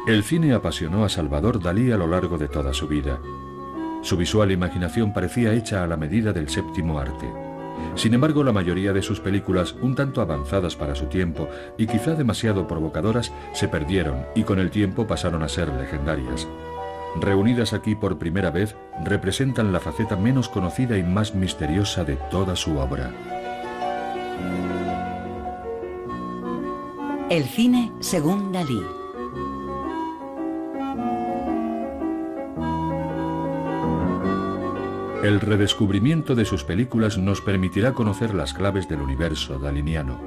El cine apasionó a Salvador Dalí a lo largo de toda su vida. Su visual imaginación parecía hecha a la medida del séptimo arte. Sin embargo, la mayoría de sus películas, un tanto avanzadas para su tiempo y quizá demasiado provocadoras, se perdieron y con el tiempo pasaron a ser legendarias. Reunidas aquí por primera vez, representan la faceta menos conocida y más misteriosa de toda su obra. El cine según Dalí. El redescubrimiento de sus películas nos permitirá conocer las claves del universo daliniano.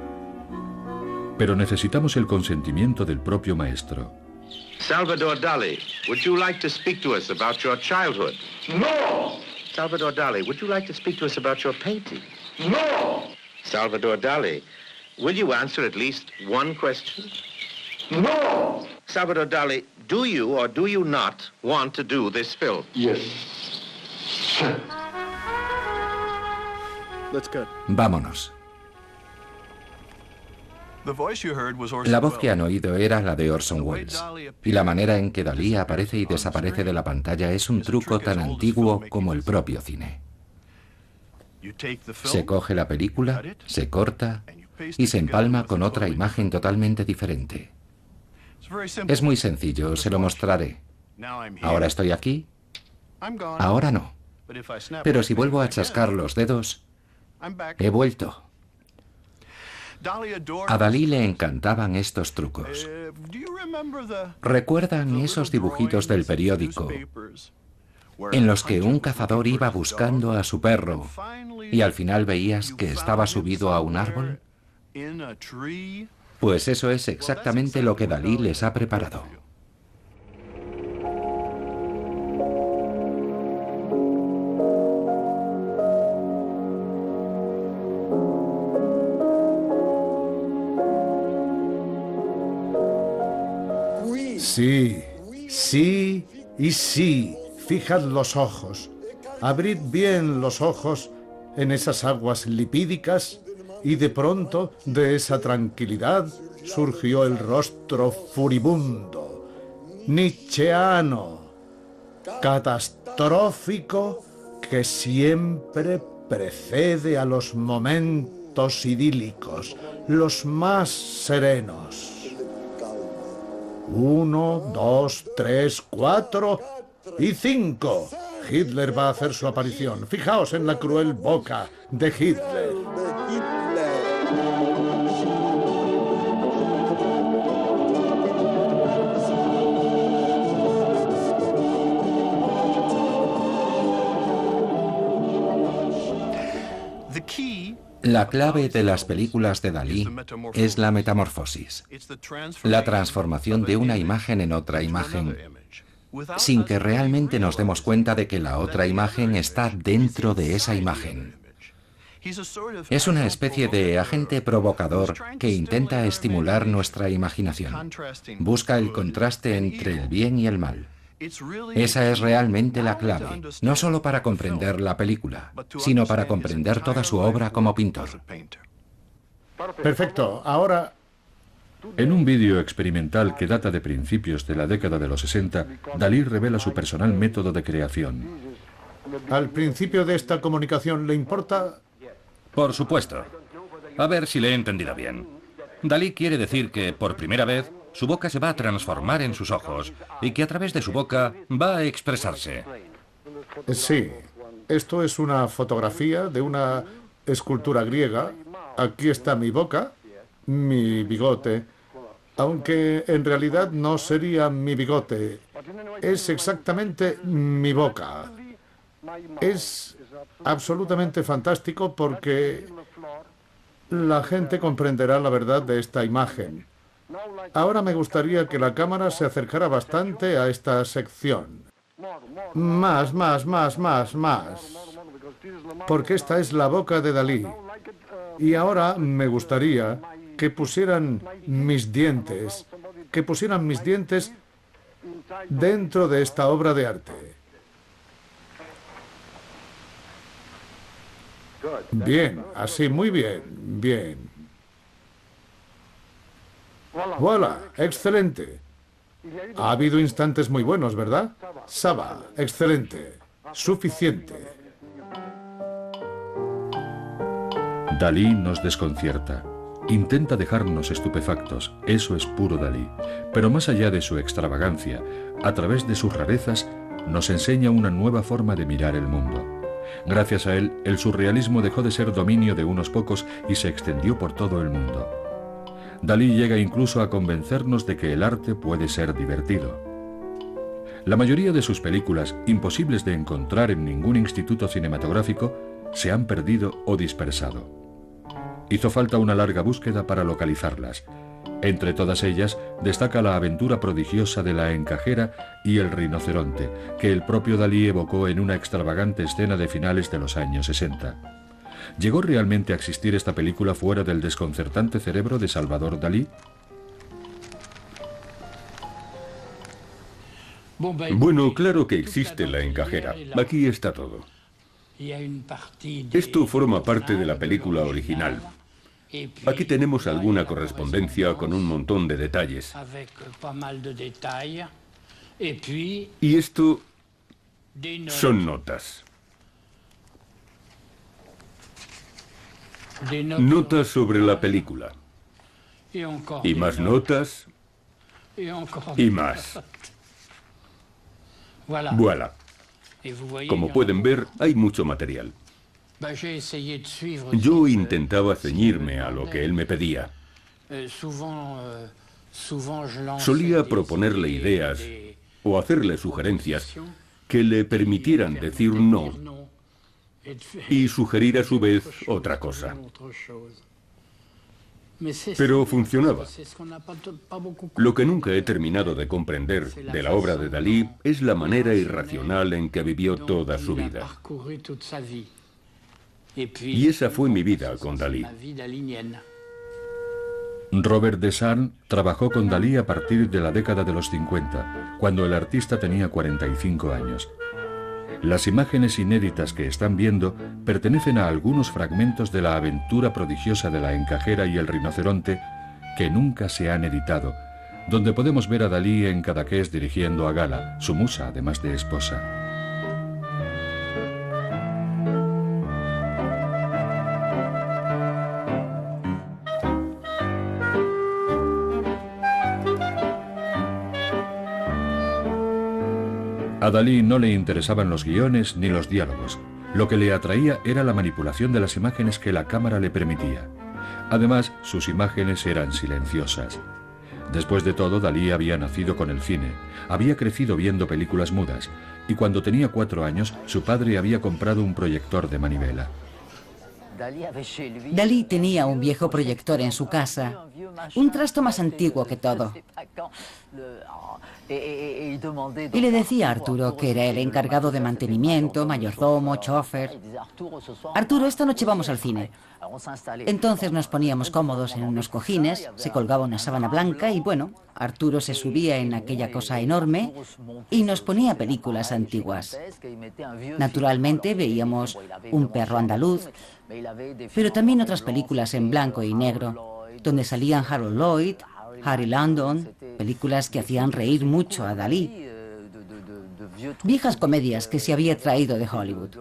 Pero necesitamos el consentimiento del propio maestro. Salvador Dali, would you like to speak to us about your childhood? No! Salvador Dali, would you like to speak to us about your painting? No! Salvador Dali, will you answer at least one question? No! Salvador Dali, do you or do you not want to do this film? Yes. Vámonos. La voz que han oído era la de Orson Welles, y la manera en que Dalí aparece y desaparece de la pantalla es un truco tan antiguo como el propio cine. Se coge la película, se corta y se empalma con otra imagen totalmente diferente. Es muy sencillo, se lo mostraré. Ahora estoy aquí, ahora no. Pero si vuelvo a chascar los dedos, he vuelto. A Dalí le encantaban estos trucos. ¿Recuerdan esos dibujitos del periódico en los que un cazador iba buscando a su perro y al final veías que estaba subido a un árbol? Pues eso es exactamente lo que Dalí les ha preparado. Sí, sí y sí. Fijad los ojos. Abrid bien los ojos en esas aguas lipídicas y de pronto de esa tranquilidad surgió el rostro furibundo, nietzscheano, catastrófico que siempre precede a los momentos idílicos, los más serenos. 1, 2, 3, 4 y 5. Hitler va a hacer su aparición. Fijaos en la cruel boca de Hitler. La clave de las películas de Dalí es la metamorfosis, la transformación de una imagen en otra imagen, sin que realmente nos demos cuenta de que la otra imagen está dentro de esa imagen. Es una especie de agente provocador que intenta estimular nuestra imaginación. Busca el contraste entre el bien y el mal. Esa es realmente la clave, no solo para comprender la película, sino para comprender toda su obra como pintor. Perfecto, ahora... En un vídeo experimental que data de principios de la década de los 60, Dalí revela su personal método de creación. Al principio de esta comunicación, ¿le importa? Por supuesto. A ver si le he entendido bien. Dalí quiere decir que, por primera vez, su boca se va a transformar en sus ojos y que a través de su boca va a expresarse. Sí, esto es una fotografía de una escultura griega. Aquí está mi boca, mi bigote, aunque en realidad no sería mi bigote, es exactamente mi boca. Es absolutamente fantástico porque la gente comprenderá la verdad de esta imagen. Ahora me gustaría que la cámara se acercara bastante a esta sección. Más. Porque esta es la boca de Dalí. Y ahora me gustaría que pusieran mis dientes dentro de esta obra de arte. Bien, así, muy bien, bien. Voilà, excelente. Ha habido instantes muy buenos, ¿verdad? Saba, excelente, suficiente. Dalí nos desconcierta. Intenta dejarnos estupefactos, eso es puro Dalí. Pero más allá de su extravagancia, a través de sus rarezas, nos enseña una nueva forma de mirar el mundo. Gracias a él, el surrealismo dejó de ser dominio de unos pocos y se extendió por todo el mundo. Dalí llega incluso a convencernos de que el arte puede ser divertido. La mayoría de sus películas, imposibles de encontrar en ningún instituto cinematográfico, se han perdido o dispersado. Hizo falta una larga búsqueda para localizarlas. Entre todas ellas destaca La aventura prodigiosa de la encajera y El rinoceronte, que el propio Dalí evocó en una extravagante escena de finales de los años 60. ¿Llegó realmente a existir esta película fuera del desconcertante cerebro de Salvador Dalí? Bueno, claro que existe la encajera. Aquí está todo. Esto forma parte de la película original. Aquí tenemos alguna correspondencia con un montón de detalles. Y esto son notas. Notas sobre la película. Y más notas. Y más. Voilà. Como pueden ver, hay mucho material. Yo intentaba ceñirme a lo que él me pedía. Solía proponerle ideas o hacerle sugerencias que le permitieran decir no y sugerir a su vez otra cosa. Pero funcionaba. Lo que nunca he terminado de comprender de la obra de Dalí es la manera irracional en que vivió toda su vida. Y esa fue mi vida con Dalí. Robert Desan trabajó con Dalí a partir de la década de los 50, cuando el artista tenía 45 años. Las imágenes inéditas que están viendo pertenecen a algunos fragmentos de La aventura prodigiosa de la encajera y el rinoceronte que nunca se han editado, donde podemos ver a Dalí en Cadaqués dirigiendo a Gala, su musa además de esposa. A Dalí no le interesaban los guiones ni los diálogos. Lo que le atraía era la manipulación de las imágenes que la cámara le permitía. Además, sus imágenes eran silenciosas. Después de todo, Dalí había nacido con el cine, había crecido viendo películas mudas, y cuando tenía 4 años, su padre había comprado un proyector de manivela. Dalí tenía un viejo proyector en su casa, un trasto más antiguo que todo. Y le decía a Arturo, que era el encargado de mantenimiento, mayordomo, chofer: Arturo, esta noche vamos al cine. Entonces nos poníamos cómodos en unos cojines, se colgaba una sábana blanca y bueno, Arturo se subía en aquella cosa enorme y nos ponía películas antiguas. Naturalmente veíamos Un perro andaluz, pero también otras películas en blanco y negro, donde salían Harold Lloyd, Harry Landon, películas que hacían reír mucho a Dalí. Viejas comedias que se había traído de Hollywood.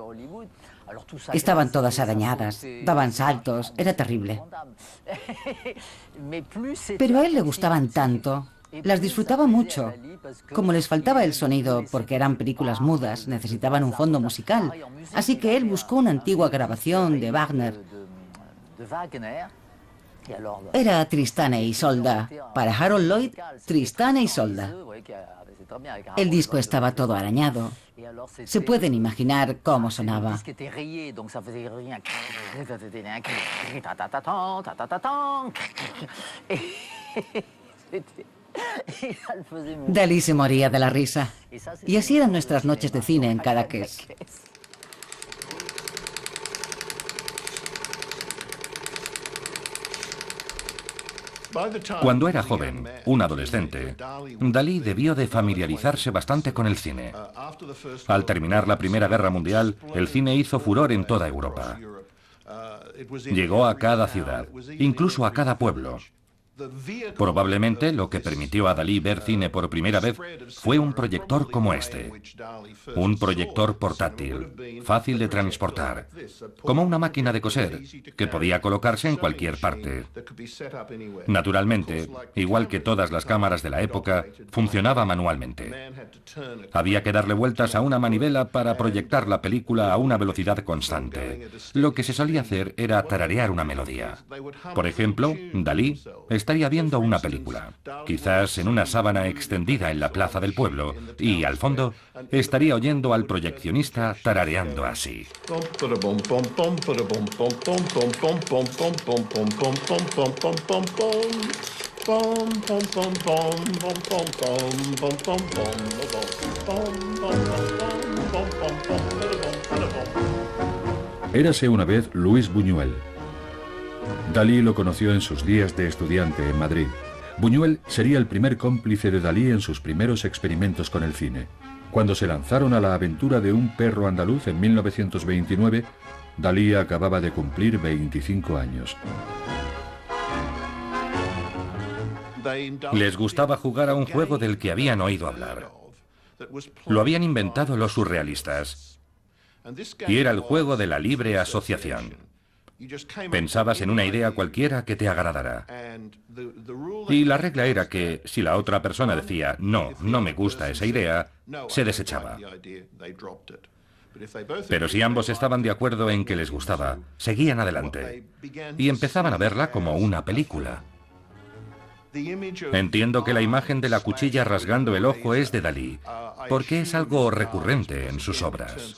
Estaban todas arañadas, daban saltos, era terrible. Pero a él le gustaban tanto, las disfrutaba mucho. Como les faltaba el sonido, porque eran películas mudas, necesitaban un fondo musical. Así que él buscó una antigua grabación de Wagner. Era Tristán e Isolda. Para Harold Lloyd, Tristán e Isolda. El disco estaba todo arañado. Se pueden imaginar cómo sonaba. Dalí se moría de la risa. Y así eran nuestras noches de cine en Cadaqués. Cuando era joven, un adolescente, Dalí debió de familiarizarse bastante con el cine. Al terminar la Primera Guerra Mundial, el cine hizo furor en toda Europa. Llegó a cada ciudad, incluso a cada pueblo. Probablemente lo que permitió a Dalí ver cine por primera vez fue un proyector como este. Un proyector portátil, fácil de transportar, como una máquina de coser, que podía colocarse en cualquier parte. Naturalmente, igual que todas las cámaras de la época, funcionaba manualmente. Había que darle vueltas a una manivela para proyectar la película a una velocidad constante. Lo que se solía hacer era tararear una melodía. Por ejemplo, Dalí estaría viendo una película, quizás en una sábana extendida en la plaza del pueblo, y al fondo estaría oyendo al proyeccionista tarareando así. Érase una vez Luis Buñuel. Dalí lo conoció en sus días de estudiante en Madrid. Buñuel sería el primer cómplice de Dalí en sus primeros experimentos con el cine. Cuando se lanzaron a la aventura de Un perro andaluz en 1929, Dalí acababa de cumplir 25 años. Les gustaba jugar a un juego del que habían oído hablar. Lo habían inventado los surrealistas. Y era el juego de la libre asociación. Pensabas en una idea cualquiera que te agradara. Y la regla era que si la otra persona decía, no, no me gusta esa idea, se desechaba. Pero si ambos estaban de acuerdo en que les gustaba, seguían adelante. Y empezaban a verla como una película. Entiendo que la imagen de la cuchilla rasgando el ojo es de Dalí, porque es algo recurrente en sus obras.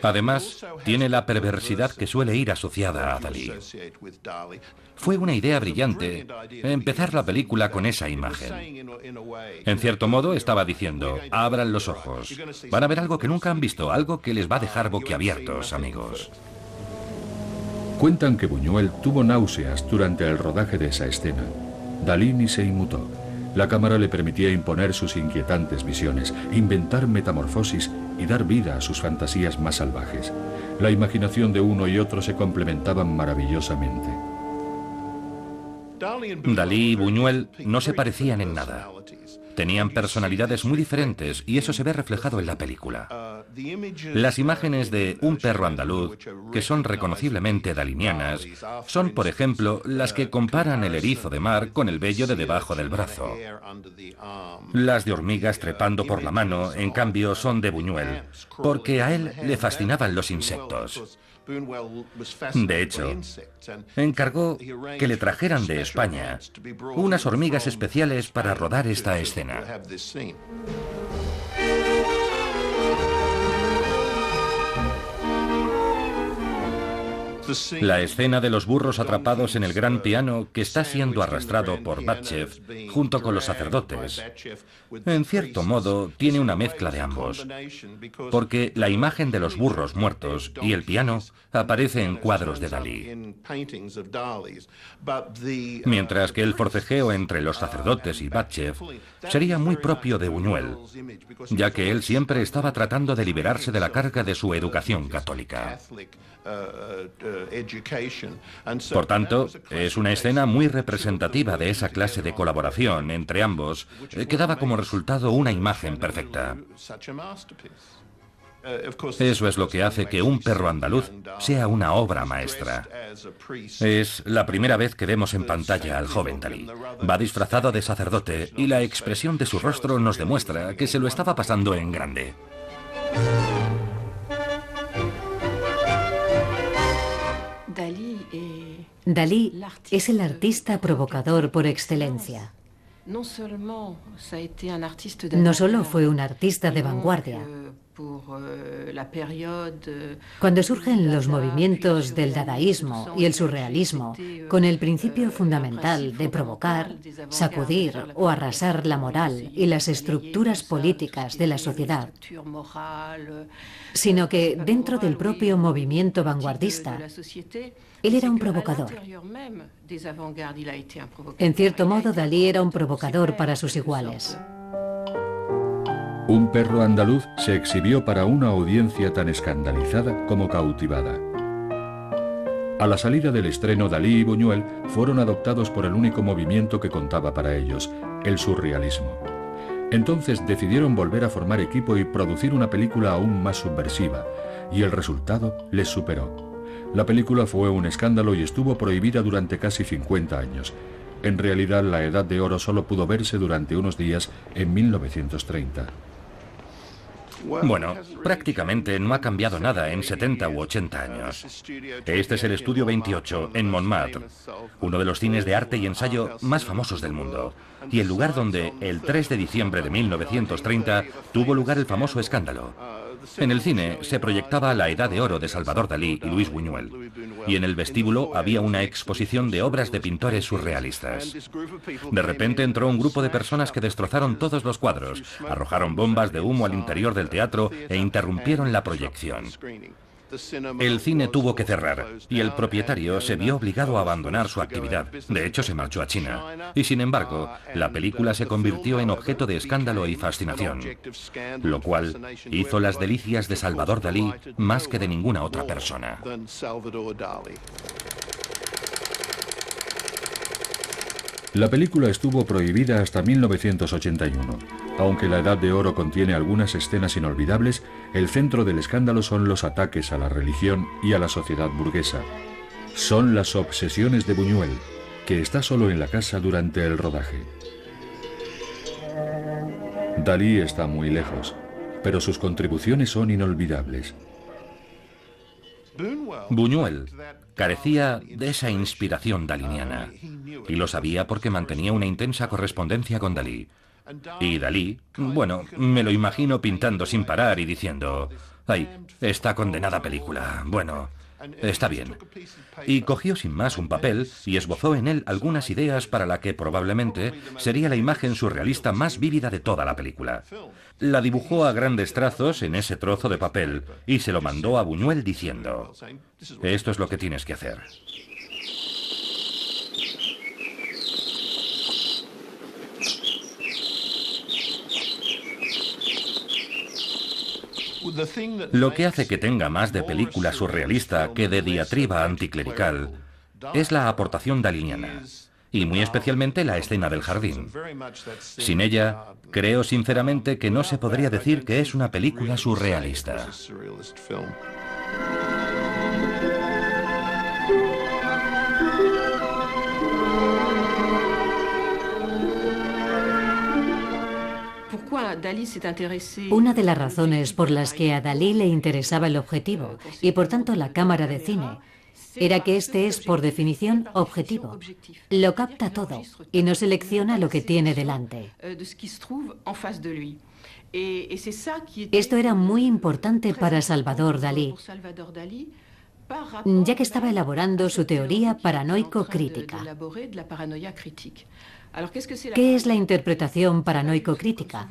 Además, tiene la perversidad que suele ir asociada a Dalí. Fue una idea brillante empezar la película con esa imagen. En cierto modo, estaba diciendo, abran los ojos. Van a ver algo que nunca han visto, algo que les va a dejar boquiabiertos, amigos. Cuentan que Buñuel tuvo náuseas durante el rodaje de esa escena. Dalí ni se inmutó. La cámara le permitía imponer sus inquietantes visiones, inventar metamorfosis y dar vida a sus fantasías más salvajes. La imaginación de uno y otro se complementaban maravillosamente. Dalí y Buñuel no se parecían en nada. Tenían personalidades muy diferentes y eso se ve reflejado en la película. Las imágenes de Un perro andaluz, que son reconociblemente dalinianas, son, por ejemplo, las que comparan el erizo de mar con el vello de debajo del brazo. Las de hormigas trepando por la mano, en cambio, son de Buñuel, porque a él le fascinaban los insectos. De hecho, encargó que le trajeran de España unas hormigas especiales para rodar esta escena. La escena de los burros atrapados en el gran piano que está siendo arrastrado por Batchev junto con los sacerdotes, en cierto modo tiene una mezcla de ambos, porque la imagen de los burros muertos y el piano aparece en cuadros de Dalí, mientras que el forcejeo entre los sacerdotes y Batchev sería muy propio de Buñuel, ya que él siempre estaba tratando de liberarse de la carga de su educación católica. Por tanto, es una escena muy representativa de esa clase de colaboración entre ambos, que daba como resultado una imagen perfecta. Eso es lo que hace que Un perro andaluz sea una obra maestra. Es la primera vez que vemos en pantalla al joven Dalí. Va disfrazado de sacerdote y la expresión de su rostro nos demuestra que se lo estaba pasando en grande. Dalí es el artista provocador por excelencia. No solo fue un artista de vanguardia, Cuando surgen los movimientos del dadaísmo y el surrealismo, con el principio fundamental de provocar, sacudir o arrasar la moral y las estructuras políticas de la sociedad, sino que dentro del propio movimiento vanguardista, él era un provocador. En cierto modo, Dalí era un provocador para sus iguales. Un perro andaluz se exhibió para una audiencia tan escandalizada como cautivada. A la salida del estreno, Dalí y Buñuel fueron adoptados por el único movimiento que contaba para ellos, el surrealismo. Entonces decidieron volver a formar equipo y producir una película aún más subversiva, y el resultado les superó. La película fue un escándalo y estuvo prohibida durante casi 50 años. En realidad, la Edad de Oro solo pudo verse durante unos días en 1930. Bueno, prácticamente no ha cambiado nada en 70 u 80 años. Este es el Estudio 28, en Montmartre, uno de los cines de arte y ensayo más famosos del mundo, y el lugar donde, el 3 de diciembre de 1930, tuvo lugar el famoso escándalo. En el cine se proyectaba La Edad de Oro de Salvador Dalí y Luis Buñuel, y en el vestíbulo había una exposición de obras de pintores surrealistas. De repente entró un grupo de personas que destrozaron todos los cuadros, arrojaron bombas de humo al interior del teatro e interrumpieron la proyección. El cine tuvo que cerrar y el propietario se vio obligado a abandonar su actividad. De hecho, se marchó a China. Y sin embargo, la película se convirtió en objeto de escándalo y fascinación, lo cual hizo las delicias de Salvador Dalí más que de ninguna otra persona. La película estuvo prohibida hasta 1981. Aunque La Edad de Oro contiene algunas escenas inolvidables, el centro del escándalo son los ataques a la religión y a la sociedad burguesa. Son las obsesiones de Buñuel, que está solo en la casa durante el rodaje. Dalí está muy lejos, pero sus contribuciones son inolvidables. Buñuel carecía de esa inspiración daliniana, y lo sabía porque mantenía una intensa correspondencia con Dalí. Y Dalí, bueno, me lo imagino pintando sin parar y diciendo: ¡ay, esta condenada película! Bueno, está bien. Y cogió sin más un papel y esbozó en él algunas ideas para la que probablemente sería la imagen surrealista más vívida de toda la película. La dibujó a grandes trazos en ese trozo de papel y se lo mandó a Buñuel diciendo: esto es lo que tienes que hacer. Lo que hace que tenga más de película surrealista que de diatriba anticlerical es la aportación daliniana, y muy especialmente la escena del jardín. Sin ella, creo sinceramente que no se podría decir que es una película surrealista. Una de las razones por las que a Dalí le interesaba el objetivo y por tanto la cámara de cine era que este es por definición objetivo. Lo capta todo y no selecciona lo que tiene delante. Esto era muy importante para Salvador Dalí, ya que estaba elaborando su teoría paranoico-crítica. ¿Qué es la interpretación paranoico-crítica?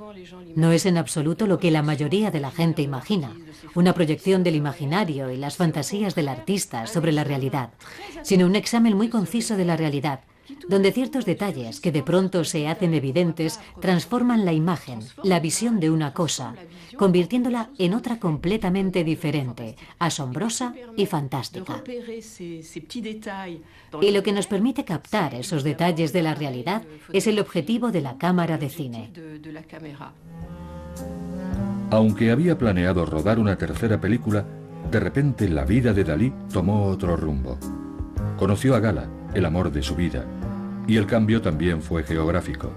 No es en absoluto lo que la mayoría de la gente imagina, una proyección del imaginario y las fantasías del artista sobre la realidad, sino un examen muy conciso de la realidad, donde ciertos detalles que de pronto se hacen evidentes transforman la imagen, la visión de una cosa, convirtiéndola en otra completamente diferente, asombrosa y fantástica. Y lo que nos permite captar esos detalles de la realidad es el objetivo de la cámara de cine. Aunque había planeado rodar una tercera película, de repente la vida de Dalí tomó otro rumbo. Conoció a Gala, el amor de su vida, y el cambio también fue geográfico.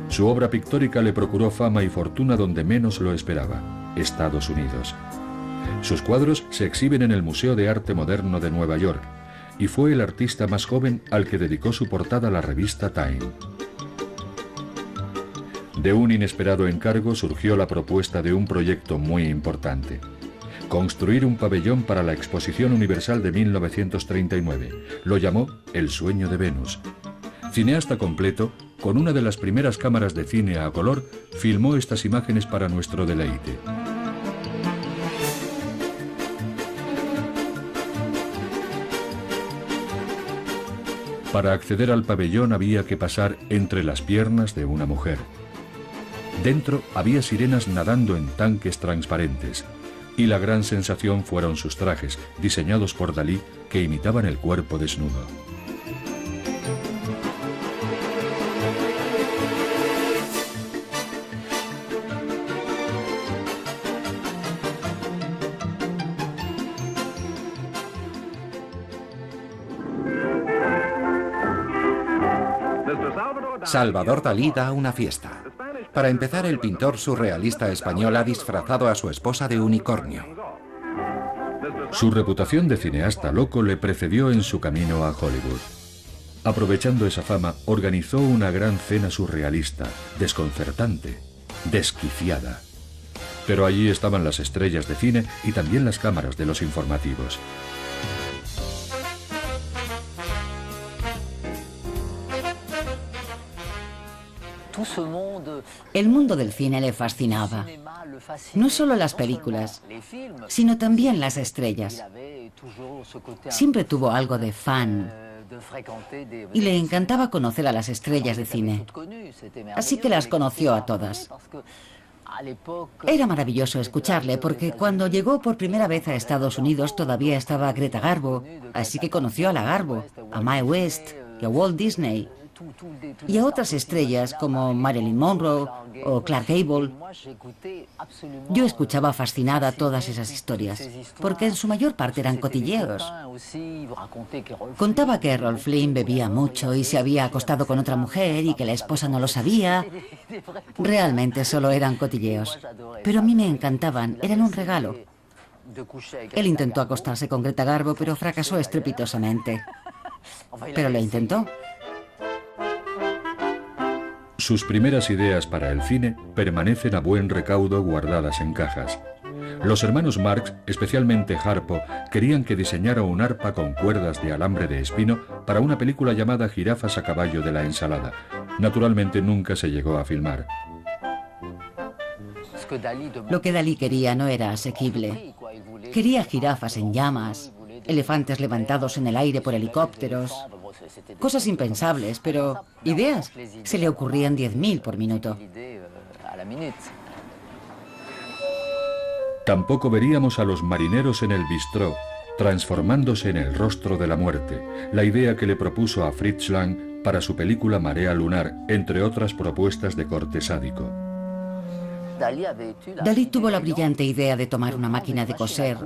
Su obra pictórica le procuró fama y fortuna donde menos lo esperaba, Estados Unidos. Sus cuadros se exhiben en el Museo de Arte Moderno de Nueva York, y fue el artista más joven al que dedicó su portada la revista Time. De un inesperado encargo surgió la propuesta de un proyecto muy importante: construir un pabellón para la Exposición Universal de 1939. Lo llamó El sueño de Venus. Cineasta completo, con una de las primeras cámaras de cine a color, filmó estas imágenes para nuestro deleite. Para acceder al pabellón había que pasar entre las piernas de una mujer. Dentro había sirenas nadando en tanques transparentes, y la gran sensación fueron sus trajes, diseñados por Dalí, que imitaban el cuerpo desnudo. Salvador Dalí da una fiesta. Para empezar, el pintor surrealista español ha disfrazado a su esposa de unicornio. Su reputación de cineasta loco le precedió en su camino a Hollywood. Aprovechando esa fama, organizó una gran cena surrealista, desconcertante, desquiciada. Pero allí estaban las estrellas de cine y también las cámaras de los informativos. El mundo del cine le fascinaba. No solo las películas, sino también las estrellas. Siempre tuvo algo de fan y le encantaba conocer a las estrellas de cine. Así que las conoció a todas. Era maravilloso escucharle porque cuando llegó por primera vez a Estados Unidos todavía estaba Greta Garbo, así que conoció a la Garbo, a Mae West y a Walt Disney. Y a otras estrellas como Marilyn Monroe o Clark Gable. Yo escuchaba fascinada todas esas historias, porque en su mayor parte eran cotilleos. Contaba que Errol Flynn bebía mucho y se había acostado con otra mujer y que la esposa no lo sabía. Realmente solo eran cotilleos, pero a mí me encantaban, eran un regalo. Él intentó acostarse con Greta Garbo, pero fracasó estrepitosamente. Pero lo intentó. Sus primeras ideas para el cine permanecen a buen recaudo guardadas en cajas. Los hermanos Marx, especialmente Harpo, querían que diseñara un arpa con cuerdas de alambre de espino para una película llamada Jirafas a caballo de la ensalada. Naturalmente nunca se llegó a filmar. Lo que Dalí quería no era asequible. Quería jirafas en llamas, elefantes levantados en el aire por helicópteros. Cosas impensables, pero ideas. Se le ocurrían 10.000 por minuto. Tampoco veríamos a los marineros en el bistró, transformándose en el rostro de la muerte, la idea que le propuso a Fritz Lang para su película Marea Lunar, entre otras propuestas de corte sádico. Dalí tuvo la brillante idea de tomar una máquina de coser,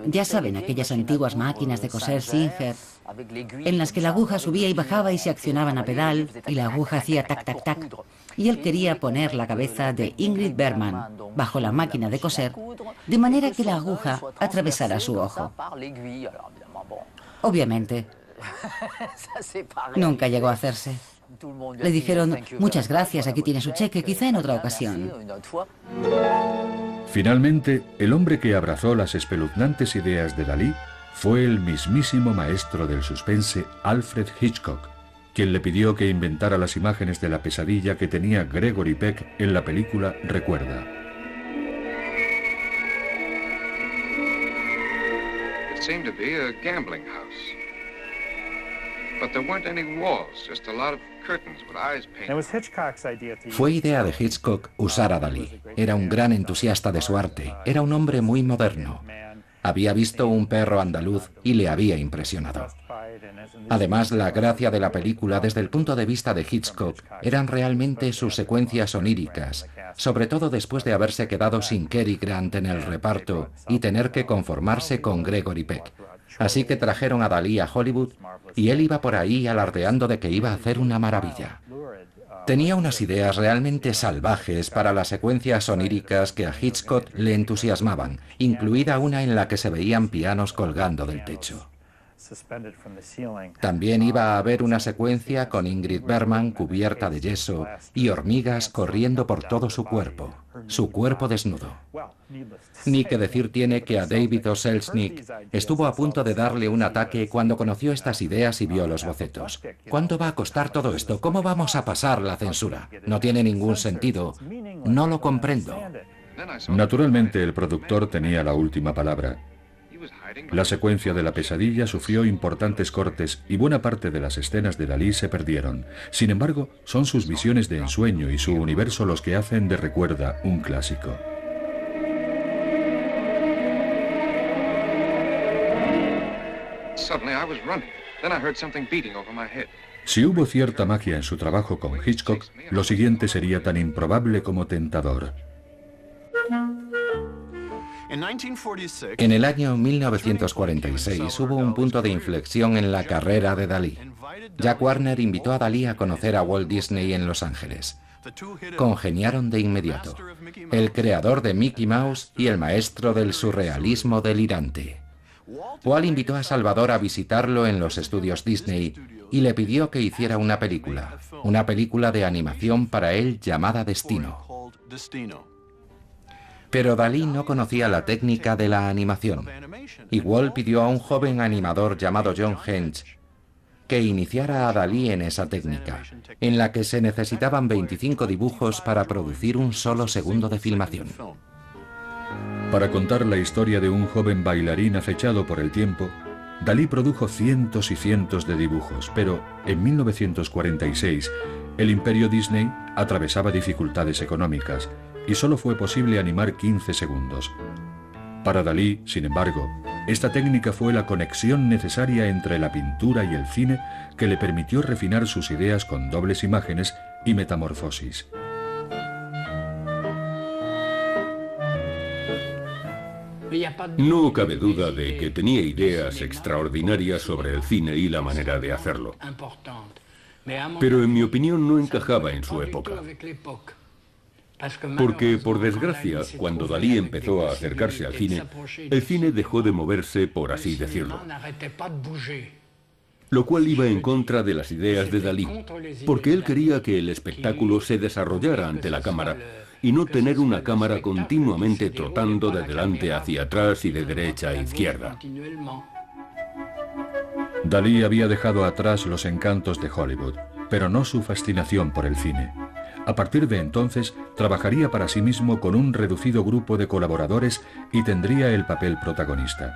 ya saben, aquellas antiguas máquinas de coser Singer, en las que la aguja subía y bajaba y se accionaban a pedal, y la aguja hacía tac, tac, tac. Y él quería poner la cabeza de Ingrid Bergman bajo la máquina de coser, de manera que la aguja atravesara su ojo. Obviamente, nunca llegó a hacerse. Le dijeron, muchas gracias, aquí tiene su cheque, quizá en otra ocasión. Finalmente, el hombre que abrazó las espeluznantes ideas de Dalí fue el mismísimo maestro del suspense Alfred Hitchcock, quien le pidió que inventara las imágenes de la pesadilla que tenía Gregory Peck en la película Recuerda. It seemed to be a gambling house. But there weren't any walls, just a lot of curtains with eyes painted. Fue idea de Hitchcock usar a Dalí. Era un gran entusiasta de su arte. Era un hombre muy moderno. Había visto Un perro andaluz y le había impresionado. Además, la gracia de la película desde el punto de vista de Hitchcock eran realmente sus secuencias oníricas, sobre todo después de haberse quedado sin Cary Grant en el reparto y tener que conformarse con Gregory Peck. Así que trajeron a Dalí a Hollywood y él iba por ahí alardeando de que iba a hacer una maravilla. Tenía unas ideas realmente salvajes para las secuencias oníricas que a Hitchcock le entusiasmaban, incluida una en la que se veían pianos colgando del techo. También iba a haber una secuencia con Ingrid Bergman cubierta de yeso y hormigas corriendo por todo su cuerpo desnudo. Ni que decir tiene que a David O. Selznick estuvo a punto de darle un ataque cuando conoció estas ideas y vio los bocetos. ¿Cuánto va a costar todo esto? ¿Cómo vamos a pasar la censura? No tiene ningún sentido. No lo comprendo. Naturalmente, el productor tenía la última palabra. La secuencia de la pesadilla sufrió importantes cortes y buena parte de las escenas de Dalí se perdieron. Sin embargo, son sus visiones de ensueño y su universo los que hacen de Recuerda un clásico. Si hubo cierta magia en su trabajo con Hitchcock, lo siguiente sería tan improbable como tentador. En el año 1946 hubo un punto de inflexión en la carrera de Dalí. Jack Warner invitó a Dalí a conocer a Walt Disney en Los Ángeles. Congeniaron de inmediato. El creador de Mickey Mouse y el maestro del surrealismo delirante. Walt invitó a Salvador a visitarlo en los estudios Disney y le pidió que hiciera una película de animación para él llamada Destino. Pero Dalí no conocía la técnica de la animación, y Walt pidió a un joven animador llamado John Hench que iniciara a Dalí en esa técnica, en la que se necesitaban 25 dibujos para producir un solo segundo de filmación. Para contar la historia de un joven bailarín acechado por el tiempo, Dalí produjo cientos y cientos de dibujos, pero en 1946 el imperio Disney atravesaba dificultades económicas y solo fue posible animar 15 segundos. Para Dalí, sin embargo, esta técnica fue la conexión necesaria entre la pintura y el cine que le permitió refinar sus ideas con dobles imágenes y metamorfosis. No cabe duda de que tenía ideas extraordinarias sobre el cine y la manera de hacerlo. Pero en mi opinión no encajaba en su época. Porque, por desgracia, cuando Dalí empezó a acercarse al cine, el cine dejó de moverse, por así decirlo. Lo cual iba en contra de las ideas de Dalí, porque él quería que el espectáculo se desarrollara ante la cámara y no tener una cámara continuamente trotando de delante hacia atrás y de derecha a izquierda. Dalí había dejado atrás los encantos de Hollywood, pero no su fascinación por el cine. A partir de entonces, trabajaría para sí mismo con un reducido grupo de colaboradores y tendría el papel protagonista.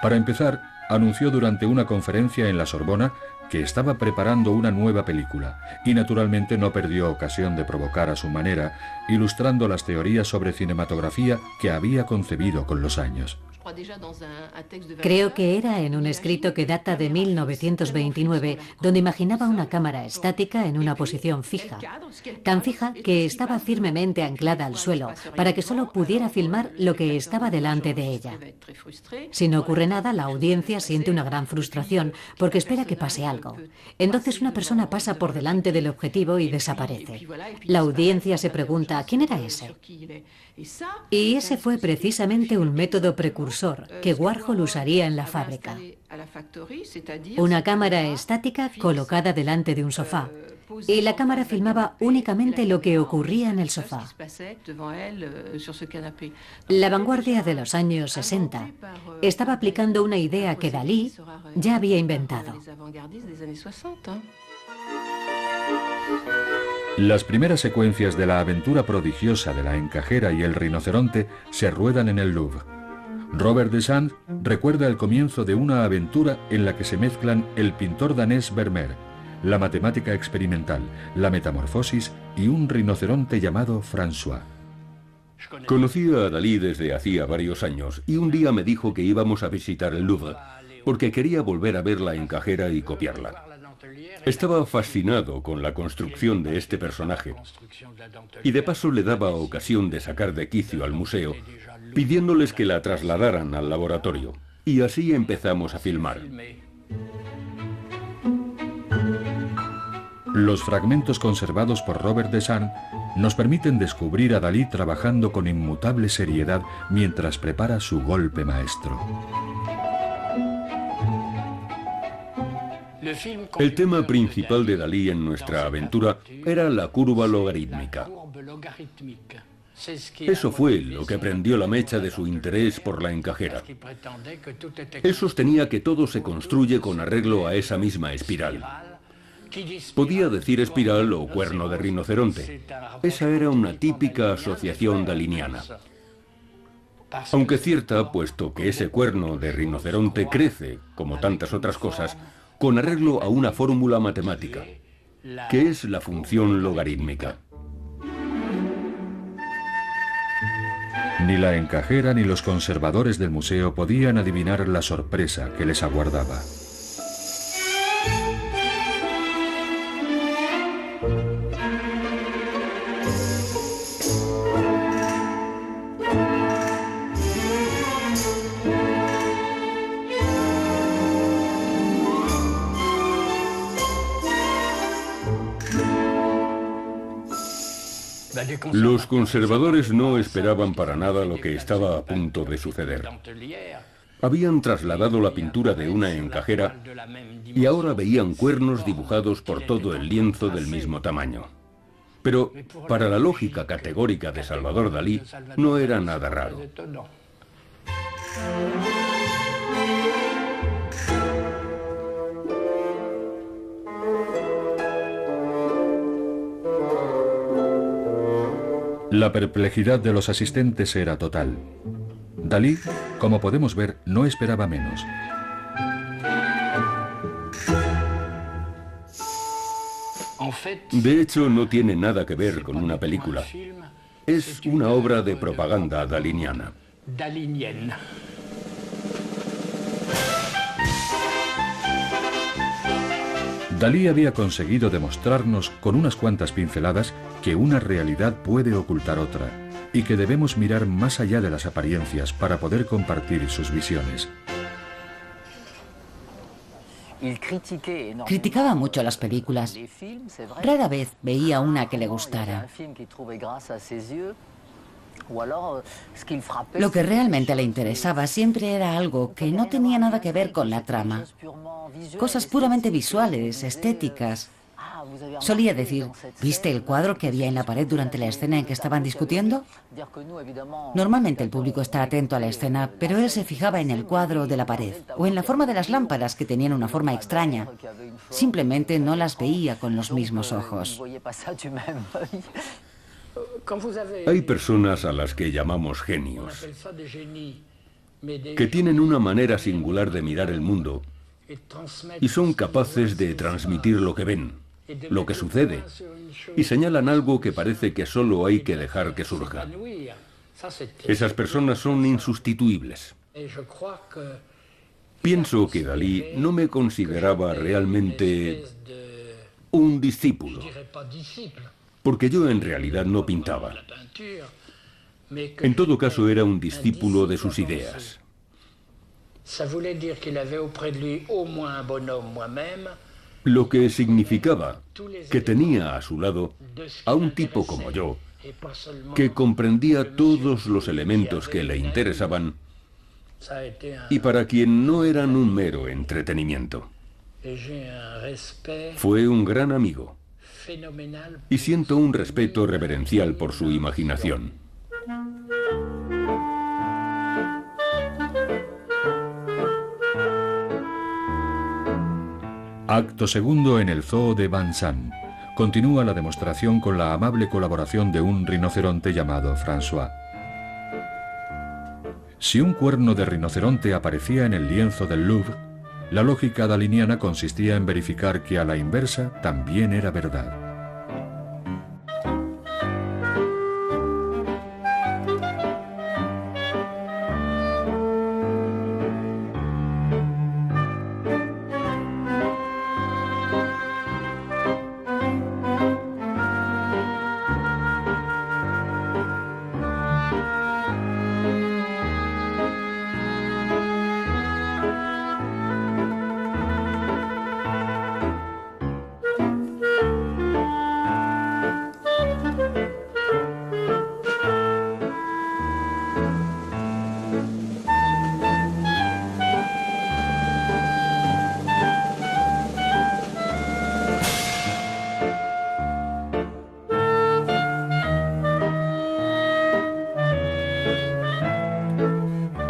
Para empezar, anunció durante una conferencia en la Sorbona que estaba preparando una nueva película, y naturalmente no perdió ocasión de provocar a su manera, ilustrando las teorías sobre cinematografía que había concebido con los años. Creo que era en un escrito que data de 1929, donde imaginaba una cámara estática en una posición fija, tan fija que estaba firmemente anclada al suelo, para que solo pudiera filmar lo que estaba delante de ella. Si no ocurre nada, la audiencia siente una gran frustración, porque espera que pase algo. Entonces una persona pasa por delante del objetivo y desaparece. La audiencia se pregunta, ¿quién era ese? Y ese fue precisamente un método precursor que Warhol usaría en la fábrica. Una cámara estática colocada delante de un sofá. Y la cámara filmaba únicamente lo que ocurría en el sofá. La vanguardia de los años 60 estaba aplicando una idea que Dalí ya había inventado. Las primeras secuencias de la aventura prodigiosa de la encajera y el rinoceronte se ruedan en el Louvre. Robert Desand recuerda el comienzo de una aventura en la que se mezclan el pintor danés Vermeer, la matemática experimental, la metamorfosis y un rinoceronte llamado François. Conocí a Dalí desde hacía varios años y un día me dijo que íbamos a visitar el Louvre porque quería volver a ver la encajera y copiarla. Estaba fascinado con la construcción de este personaje y de paso le daba ocasión de sacar de quicio al museo, pidiéndoles que la trasladaran al laboratorio. Y así empezamos a filmar. Los fragmentos conservados por Robert Desand nos permiten descubrir a Dalí trabajando con inmutable seriedad mientras prepara su golpe maestro. El tema principal de Dalí en nuestra aventura era la curva logarítmica. Eso fue lo que prendió la mecha de su interés por la encajera. Él sostenía que todo se construye con arreglo a esa misma espiral. Podía decir espiral o cuerno de rinoceronte. Esa era una típica asociación daliniana. Aunque cierta, puesto que ese cuerno de rinoceronte crece, como tantas otras cosas, con arreglo a una fórmula matemática, que es la función logarítmica. Ni la encajera ni los conservadores del museo podían adivinar la sorpresa que les aguardaba. Los conservadores no esperaban para nada lo que estaba a punto de suceder. Habían trasladado la pintura de una encajera y ahora veían cuernos dibujados por todo el lienzo del mismo tamaño. Pero para la lógica categórica de Salvador Dalí no era nada raro. La perplejidad de los asistentes era total. Dalí, como podemos ver, no esperaba menos. De hecho, no tiene nada que ver con una película. Es una obra de propaganda daliniana. Dalí había conseguido demostrarnos con unas cuantas pinceladas que una realidad puede ocultar otra y que debemos mirar más allá de las apariencias para poder compartir sus visiones. Criticaba mucho las películas. Rara vez veía una que le gustara. Lo que realmente le interesaba siempre era algo que no tenía nada que ver con la trama. Cosas puramente visuales, estéticas. Solía decir, ¿viste el cuadro que había en la pared durante la escena en que estaban discutiendo? Normalmente el público está atento a la escena, pero él se fijaba en el cuadro de la pared o en la forma de las lámparas, que tenían una forma extraña. Simplemente no las veía con los mismos ojos. Hay personas a las que llamamos genios, que tienen una manera singular de mirar el mundo y son capaces de transmitir lo que ven, lo que sucede, y señalan algo que parece que solo hay que dejar que surja. Esas personas son insustituibles. Pienso que Dalí no me consideraba realmente un discípulo, porque yo en realidad no pintaba. En todo caso, era un discípulo de sus ideas. Lo que significaba que tenía a su lado a un tipo como yo, que comprendía todos los elementos que le interesaban y para quien no eran un mero entretenimiento. Fue un gran amigo y siento un respeto reverencial por su imaginación. Acto segundo en el zoo de Vincennes. Continúa la demostración con la amable colaboración de un rinoceronte llamado François. Si un cuerno de rinoceronte aparecía en el lienzo del Louvre, la lógica daliniana consistía en verificar que a la inversa también era verdad.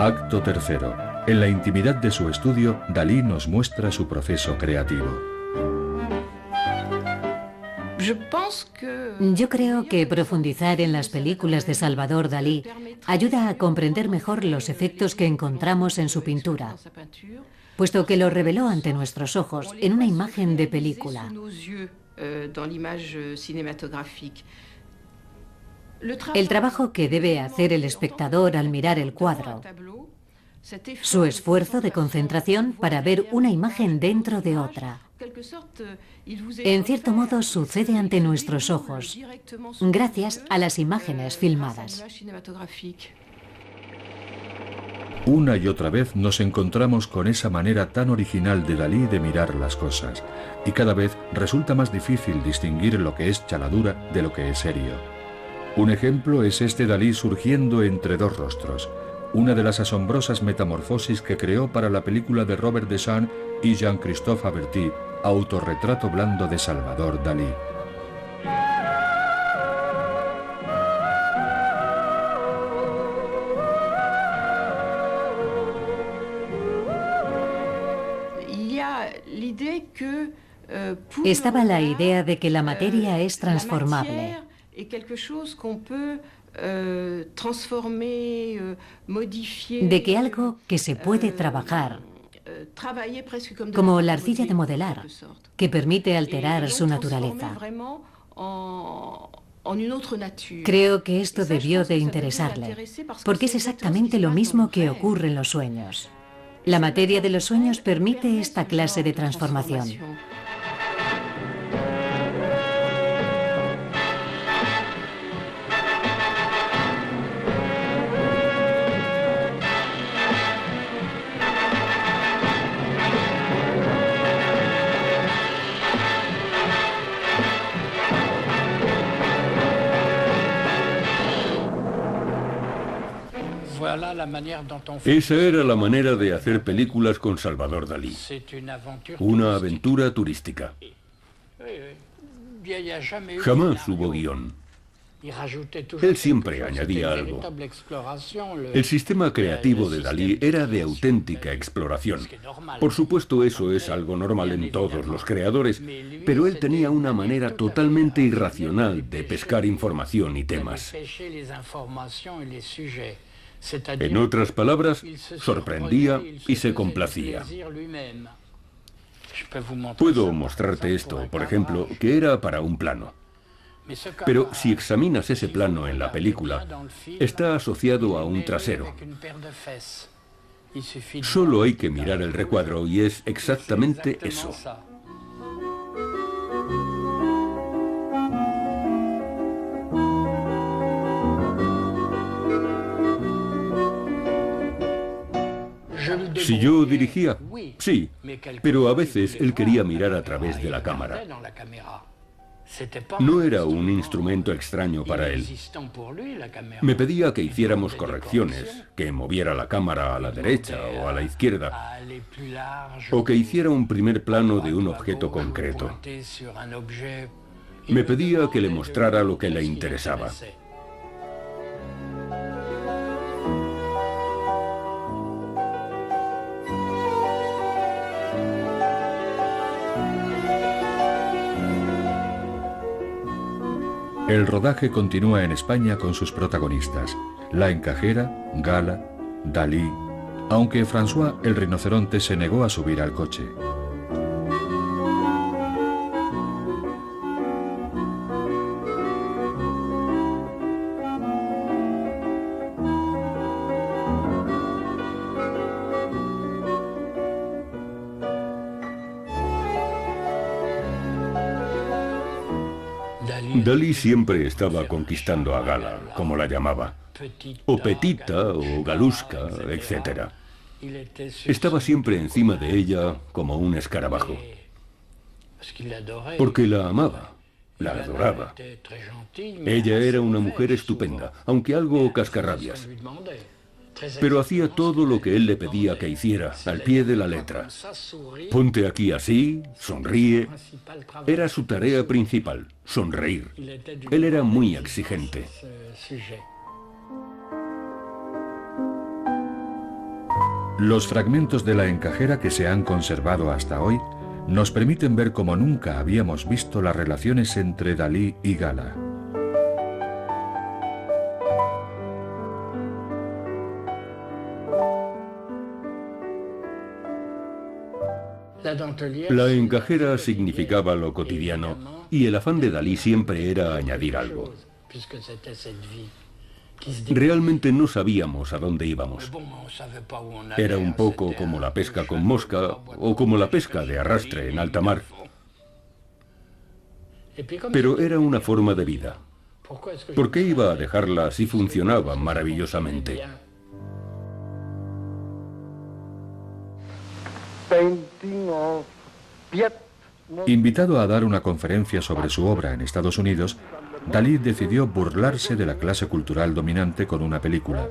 Acto tercero. En la intimidad de su estudio, Dalí nos muestra su proceso creativo. Yo creo que profundizar en las películas de Salvador Dalí ayuda a comprender mejor los efectos que encontramos en su pintura, puesto que lo reveló ante nuestros ojos en una imagen de película. El trabajo que debe hacer el espectador al mirar el cuadro, su esfuerzo de concentración para ver una imagen dentro de otra. En cierto modo sucede ante nuestros ojos, gracias a las imágenes filmadas. Una y otra vez nos encontramos con esa manera tan original de Dalí de mirar las cosas, y cada vez resulta más difícil distinguir lo que es chaladura de lo que es serio. Un ejemplo es este Dalí surgiendo entre dos rostros, una de las asombrosas metamorfosis que creó para la película de Robert Deschamps y Jean-Christophe Averty, Autorretrato blando de Salvador Dalí. Estaba la idea de que la materia es transformable, de que algo que se puede trabajar, como la arcilla de modelar, que permite alterar su naturaleza. Creo que esto debió de interesarle, porque es exactamente lo mismo que ocurre en los sueños. La materia de los sueños permite esta clase de transformación. Esa era la manera de hacer películas con Salvador Dalí. Una aventura turística. Jamás hubo guión. Él siempre añadía algo. El sistema creativo de Dalí era de auténtica exploración. Por supuesto, eso es algo normal en todos los creadores, pero él tenía una manera totalmente irracional de pescar información y temas. En otras palabras, sorprendía y se complacía. Puedo mostrarte esto, por ejemplo, que era para un plano. Pero si examinas ese plano en la película, está asociado a un trasero. Solo hay que mirar el recuadro y es exactamente eso. Si yo dirigía, sí, pero a veces él quería mirar a través de la cámara. No era un instrumento extraño para él. Me pedía que hiciéramos correcciones, que moviera la cámara a la derecha o a la izquierda, o que hiciera un primer plano de un objeto concreto. Me pedía que le mostrara lo que le interesaba. El rodaje continúa en España con sus protagonistas, La Encajera, Gala, Dalí, aunque François el rinoceronte se negó a subir al coche. Dalí siempre estaba conquistando a Gala, como la llamaba, o Petita, o Galuska, etc. Estaba siempre encima de ella como un escarabajo, porque la amaba, la adoraba. Ella era una mujer estupenda, aunque algo cascarrabias, pero hacía todo lo que él le pedía que hiciera, al pie de la letra. Ponte aquí así, sonríe. Era su tarea principal, sonreír. Él era muy exigente. Los fragmentos de la encajera que se han conservado hasta hoy nos permiten ver como nunca habíamos visto las relaciones entre Dalí y Gala. La encajera significaba lo cotidiano y el afán de Dalí siempre era añadir algo. Realmente no sabíamos a dónde íbamos. Era un poco como la pesca con mosca o como la pesca de arrastre en alta mar. Pero era una forma de vida. ¿Por qué iba a dejarla si funcionaba maravillosamente? Invitado a dar una conferencia sobre su obra en Estados Unidos, Dalí decidió burlarse de la clase cultural dominante con una película.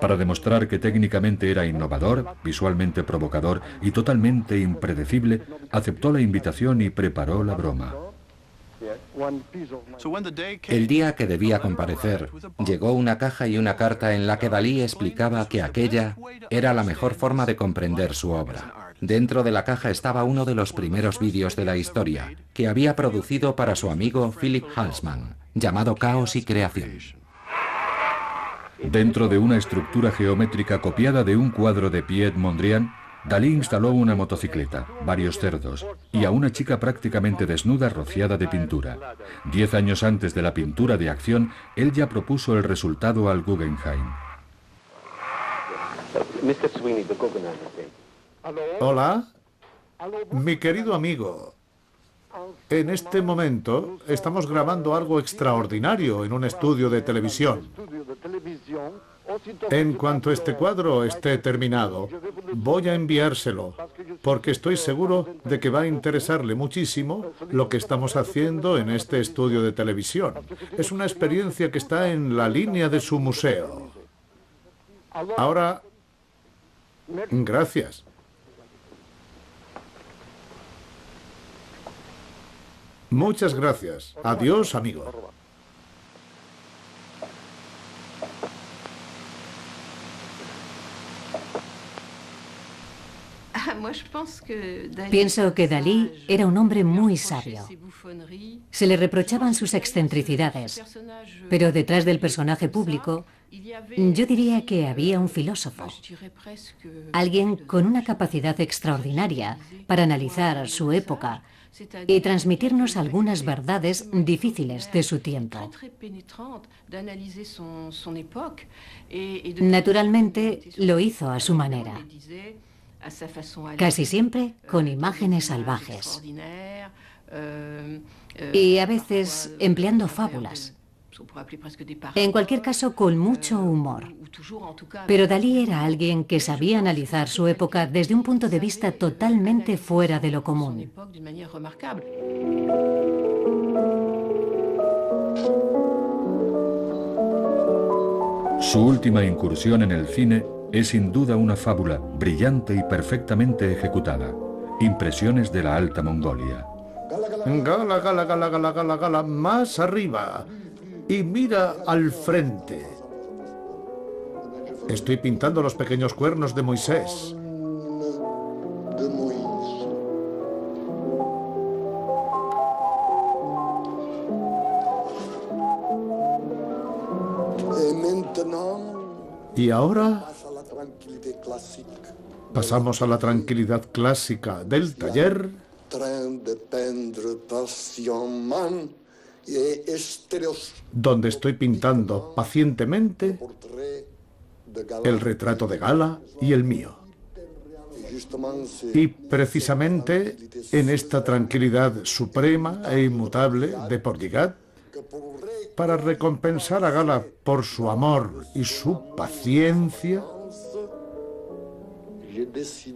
Para demostrar que técnicamente era innovador, visualmente provocador y totalmente impredecible, aceptó la invitación y preparó la broma. El día que debía comparecer, llegó una caja y una carta en la que Dalí explicaba que aquella era la mejor forma de comprender su obra. Dentro de la caja estaba uno de los primeros vídeos de la historia, que había producido para su amigo Philip Halsman, llamado Caos y Creación. Dentro de una estructura geométrica copiada de un cuadro de Piet Mondrian, Dalí instaló una motocicleta, varios cerdos y a una chica prácticamente desnuda rociada de pintura. 10 años antes de la pintura de acción, él ya propuso el resultado al Guggenheim. Hola, mi querido amigo. En este momento estamos grabando algo extraordinario en un estudio de televisión. En cuanto este cuadro esté terminado, voy a enviárselo, porque estoy seguro de que va a interesarle muchísimo lo que estamos haciendo en este estudio de televisión. Es una experiencia que está en la línea de su museo. Ahora, gracias. Muchas gracias. Adiós, amigo. Pienso que Dalí era un hombre muy sabio. Se le reprochaban sus excentricidades, pero detrás del personaje público, yo diría que había un filósofo, alguien con una capacidad extraordinaria para analizar su época y transmitirnos algunas verdades difíciles de su tiempo. Naturalmente, lo hizo a su manera, casi siempre con imágenes salvajes y a veces empleando fábulas. En cualquier caso, con mucho humor. Pero Dalí era alguien que sabía analizar su época desde un punto de vista totalmente fuera de lo común. Su última incursión en el cine es sin duda una fábula brillante y perfectamente ejecutada. Impresiones de la Alta Mongolia. Gala, gala, gala, gala, gala, gala, más arriba. Y mira al frente. Estoy pintando los pequeños cuernos de Moisés. Y ahora pasamos a la tranquilidad clásica del taller. Donde estoy pintando pacientemente el retrato de Gala y el mío. Y precisamente en esta tranquilidad suprema e inmutable de Porligat, para recompensar a Gala por su amor y su paciencia,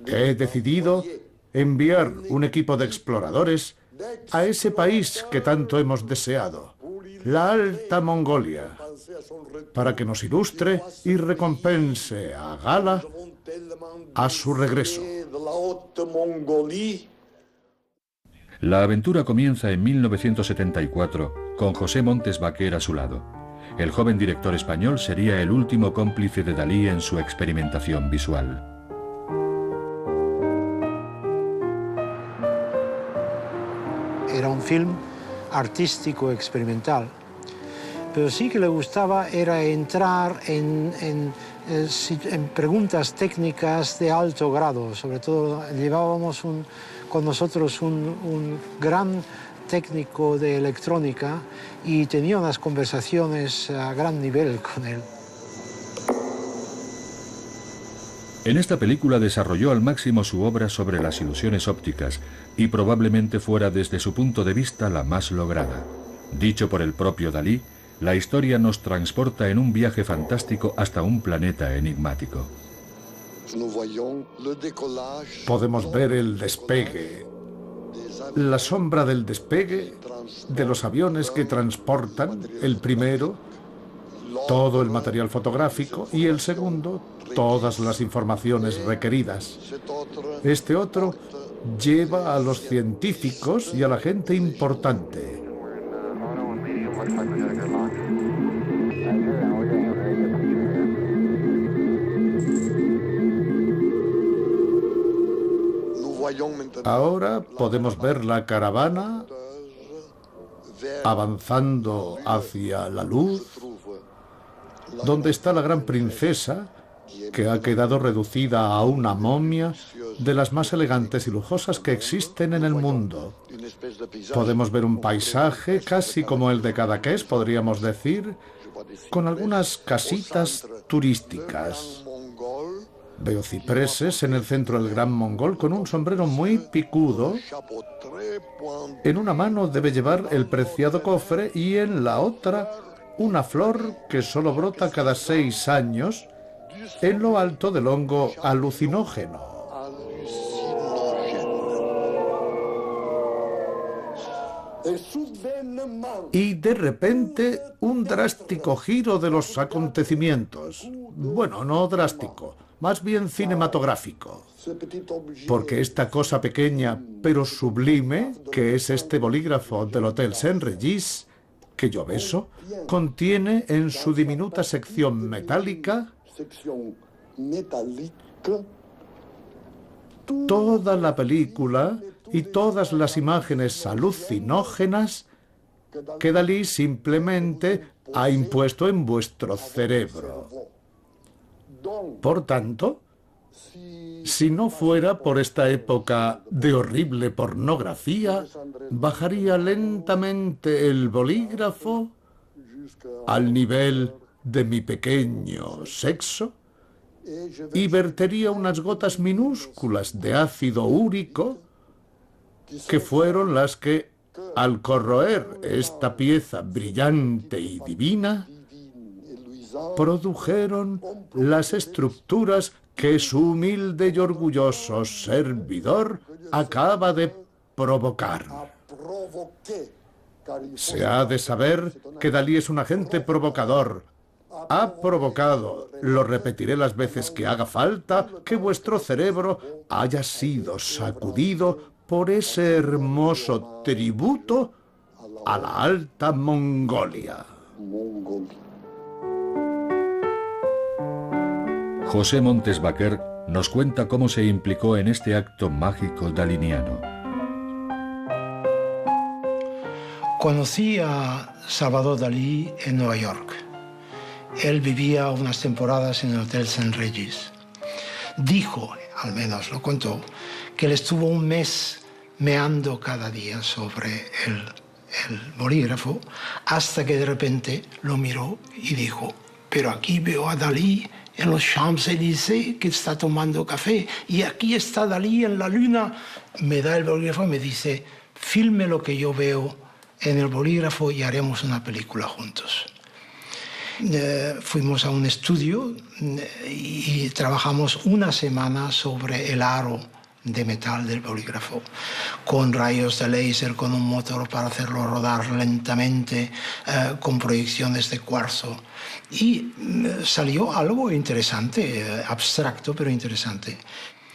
he decidido enviar un equipo de exploradores a ese país que tanto hemos deseado, la Alta Mongolia, para que nos ilustre y recompense a Gala a su regreso. La aventura comienza en 1974, con José Montes Baquer a su lado. El joven director español sería el último cómplice de Dalí en su experimentación visual. era un film artístico experimental. Pero sí que le gustaba era entrar en preguntas técnicas de alto grado. Sobre todo llevábamos con nosotros un gran técnico de electrónica y tenía unas conversaciones a gran nivel con él. En esta película desarrolló al máximo su obra sobre las ilusiones ópticas y probablemente fuera desde su punto de vista la más lograda. Dicho por el propio Dalí, la historia nos transporta en un viaje fantástico hasta un planeta enigmático. Podemos ver el despegue, la sombra del despegue de los aviones que transportan, el primero, todo el material fotográfico y el segundo, todas las informaciones requeridas. Este otro lleva a los científicos y a la gente importante. Ahora podemos ver la caravana avanzando hacia la luz, donde está la gran princesa, que ha quedado reducida a una momia de las más elegantes y lujosas que existen en el mundo. Podemos ver un paisaje casi como el de Cadaqués, podríamos decir, con algunas casitas turísticas. Veo cipreses en el centro del Gran Mongol con un sombrero muy picudo. En una mano debe llevar el preciado cofre y en la otra una flor que solo brota cada 6 años en lo alto del hongo alucinógeno. Y de repente un drástico giro de los acontecimientos. Bueno, no drástico, más bien cinematográfico. Porque esta cosa pequeña pero sublime, que es este bolígrafo del Hotel Saint-Regis, que yo beso, contiene en su diminuta sección metálica toda la película y todas las imágenes alucinógenas que Dalí simplemente ha impuesto en vuestro cerebro. Por tanto, si no fuera por esta época de horrible pornografía, bajaría lentamente el bolígrafo al nivel de mi pequeño sexo y vertería unas gotas minúsculas de ácido úrico que fueron las que, al corroer esta pieza brillante y divina, produjeron las estructuras que su humilde y orgulloso servidor acaba de provocar. Se ha de saber que Dalí es un agente provocador. Ha provocado, lo repetiré las veces que haga falta, que vuestro cerebro haya sido sacudido por ese hermoso tributo a la Alta Mongolia. José Montes Baquer nos cuenta cómo se implicó en este acto mágico daliniano. Conocí a Salvador Dalí en Nueva York. Él vivía unas temporadas en el Hotel Saint-Regis. Dijo, al menos lo contó, que él estuvo un mes meando cada día sobre el bolígrafo, hasta que de repente lo miró y dijo: pero aquí veo a Dalí en los Champs-Élysées que está tomando café, y aquí está Dalí en la luna. Me da el bolígrafo y me dice: filme lo que yo veo en el bolígrafo y haremos una película juntos. Fuimos a un estudio y trabajamos una semana sobre el aro de metal del bolígrafo, con rayos de láser, con un motor para hacerlo rodar lentamente, con proyecciones de cuarzo. Y salió algo interesante, abstracto pero interesante.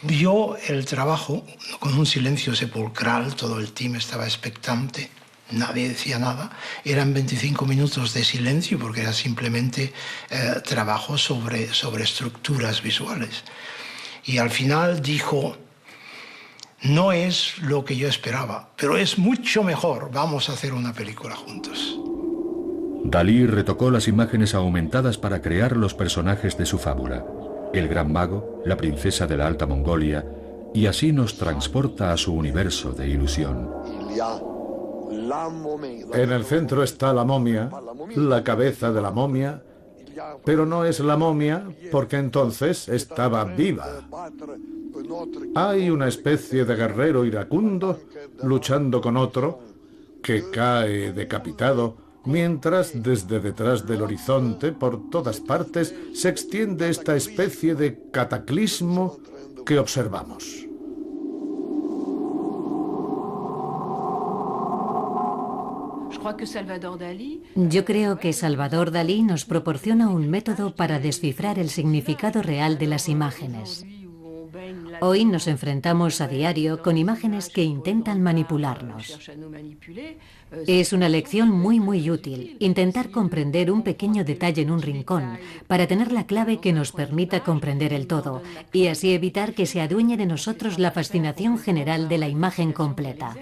Vio el trabajo con un silencio sepulcral, todo el team estaba expectante. Nadie decía nada. Eran 25 minutos de silencio porque era simplemente trabajo sobre estructuras visuales. Y al final dijo: No es lo que yo esperaba, pero es mucho mejor. Vamos a hacer una película juntos. Dalí retocó las imágenes aumentadas para crear los personajes de su fábula. El gran mago, la princesa de la Alta Mongolia, y así nos transporta a su universo de ilusión. En el centro está la momia, la cabeza de la momia, pero no es la momia porque entonces estaba viva. Hay una especie de guerrero iracundo luchando con otro que cae decapitado, mientras desde detrás del horizonte, por todas partes, se extiende esta especie de cataclismo que observamos. Yo creo que Salvador Dalí nos proporciona un método para descifrar el significado real de las imágenes. Hoy nos enfrentamos a diario con imágenes que intentan manipularnos. Es una lección muy útil, intentar comprender un pequeño detalle en un rincón para tener la clave que nos permita comprender el todo y así evitar que se adueñe de nosotros la fascinación general de la imagen completa.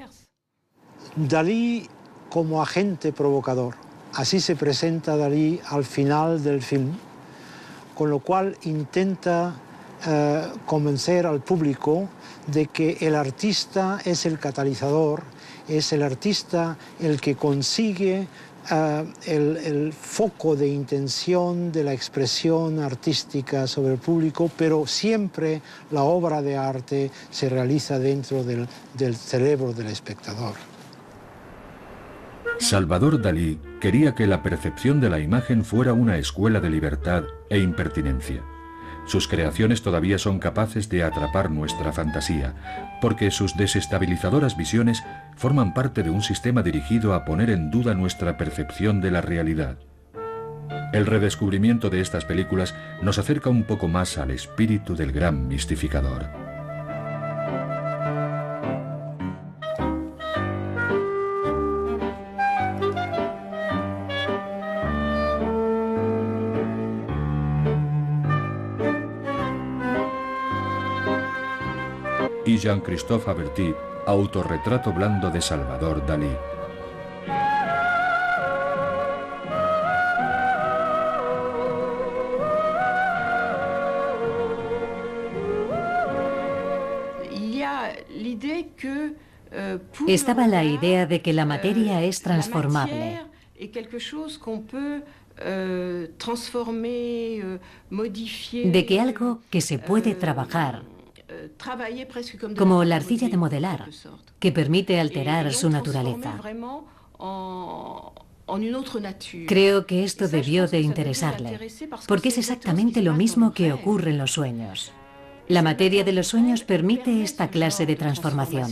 Dalí como agente provocador. Así se presenta Dalí al final del film, con lo cual intenta convencer al público de que el artista es el catalizador, es el artista el que consigue el foco de intención de la expresión artística sobre el público, pero siempre la obra de arte se realiza dentro del cerebro del espectador. Salvador Dalí quería que la percepción de la imagen fuera una escuela de libertad e impertinencia. Sus creaciones todavía son capaces de atrapar nuestra fantasía, porque sus desestabilizadoras visiones forman parte de un sistema dirigido a poner en duda nuestra percepción de la realidad. El redescubrimiento de estas películas nos acerca un poco más al espíritu del gran mistificador. Y Jean-Christophe Averty, autorretrato blando de Salvador Dalí. Estaba la idea de que la materia es transformable, de que algo que se puede trabajar, como la arcilla de modelar, que permite alterar su naturaleza. Creo que esto debió de interesarle, porque es exactamente lo mismo que ocurre en los sueños. La materia de los sueños permite esta clase de transformación.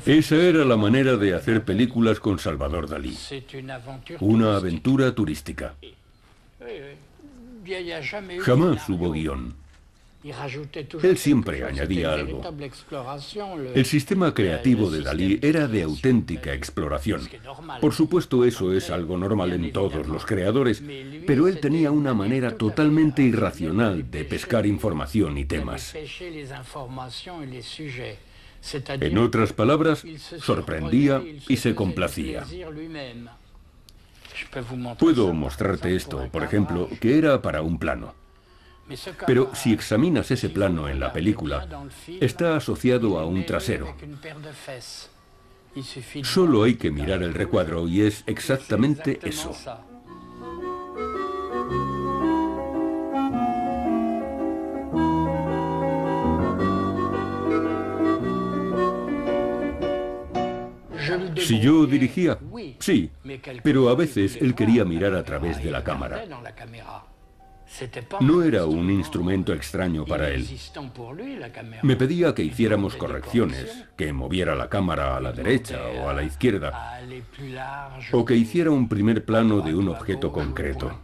Esa era la manera de hacer películas con Salvador Dalí. Una aventura turística. Jamás hubo guión. Él siempre añadía algo. El sistema creativo de Dalí era de auténtica exploración. Por supuesto, eso es algo normal en todos los creadores, pero él tenía una manera totalmente irracional de pescar información y temas. En otras palabras, sorprendía y se complacía. Puedo mostrarte esto, por ejemplo, que era para un plano. Pero si examinas ese plano en la película, está asociado a un trasero. Solo hay que mirar el recuadro y es exactamente eso. Si yo dirigía, sí, pero a veces él quería mirar a través de la cámara. No era un instrumento extraño para él. Me pedía que hiciéramos correcciones, que moviera la cámara a la derecha o a la izquierda, o que hiciera un primer plano de un objeto concreto.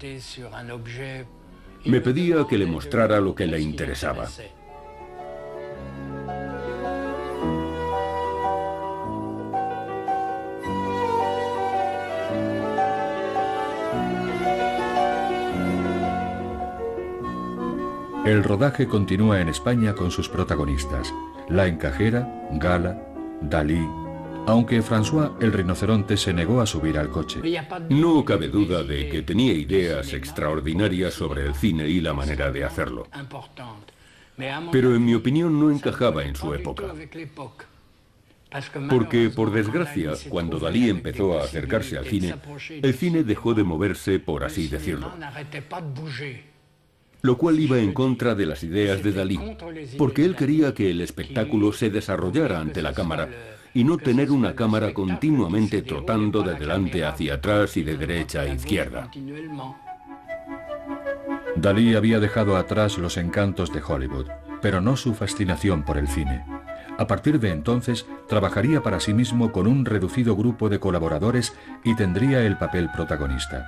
Me pedía que le mostrara lo que le interesaba. El rodaje continúa en España con sus protagonistas, La Encajera, Gala, Dalí, aunque François el rinoceronte se negó a subir al coche. No cabe duda de que tenía ideas extraordinarias sobre el cine y la manera de hacerlo. Pero en mi opinión no encajaba en su época. Porque, por desgracia, cuando Dalí empezó a acercarse al cine, el cine dejó de moverse, por así decirlo. Lo cual iba en contra de las ideas de Dalí, porque él quería que el espectáculo se desarrollara ante la cámara y no tener una cámara continuamente trotando de delante hacia atrás y de derecha a izquierda. Dalí había dejado atrás los encantos de Hollywood, pero no su fascinación por el cine. A partir de entonces, trabajaría para sí mismo con un reducido grupo de colaboradores y tendría el papel protagonista.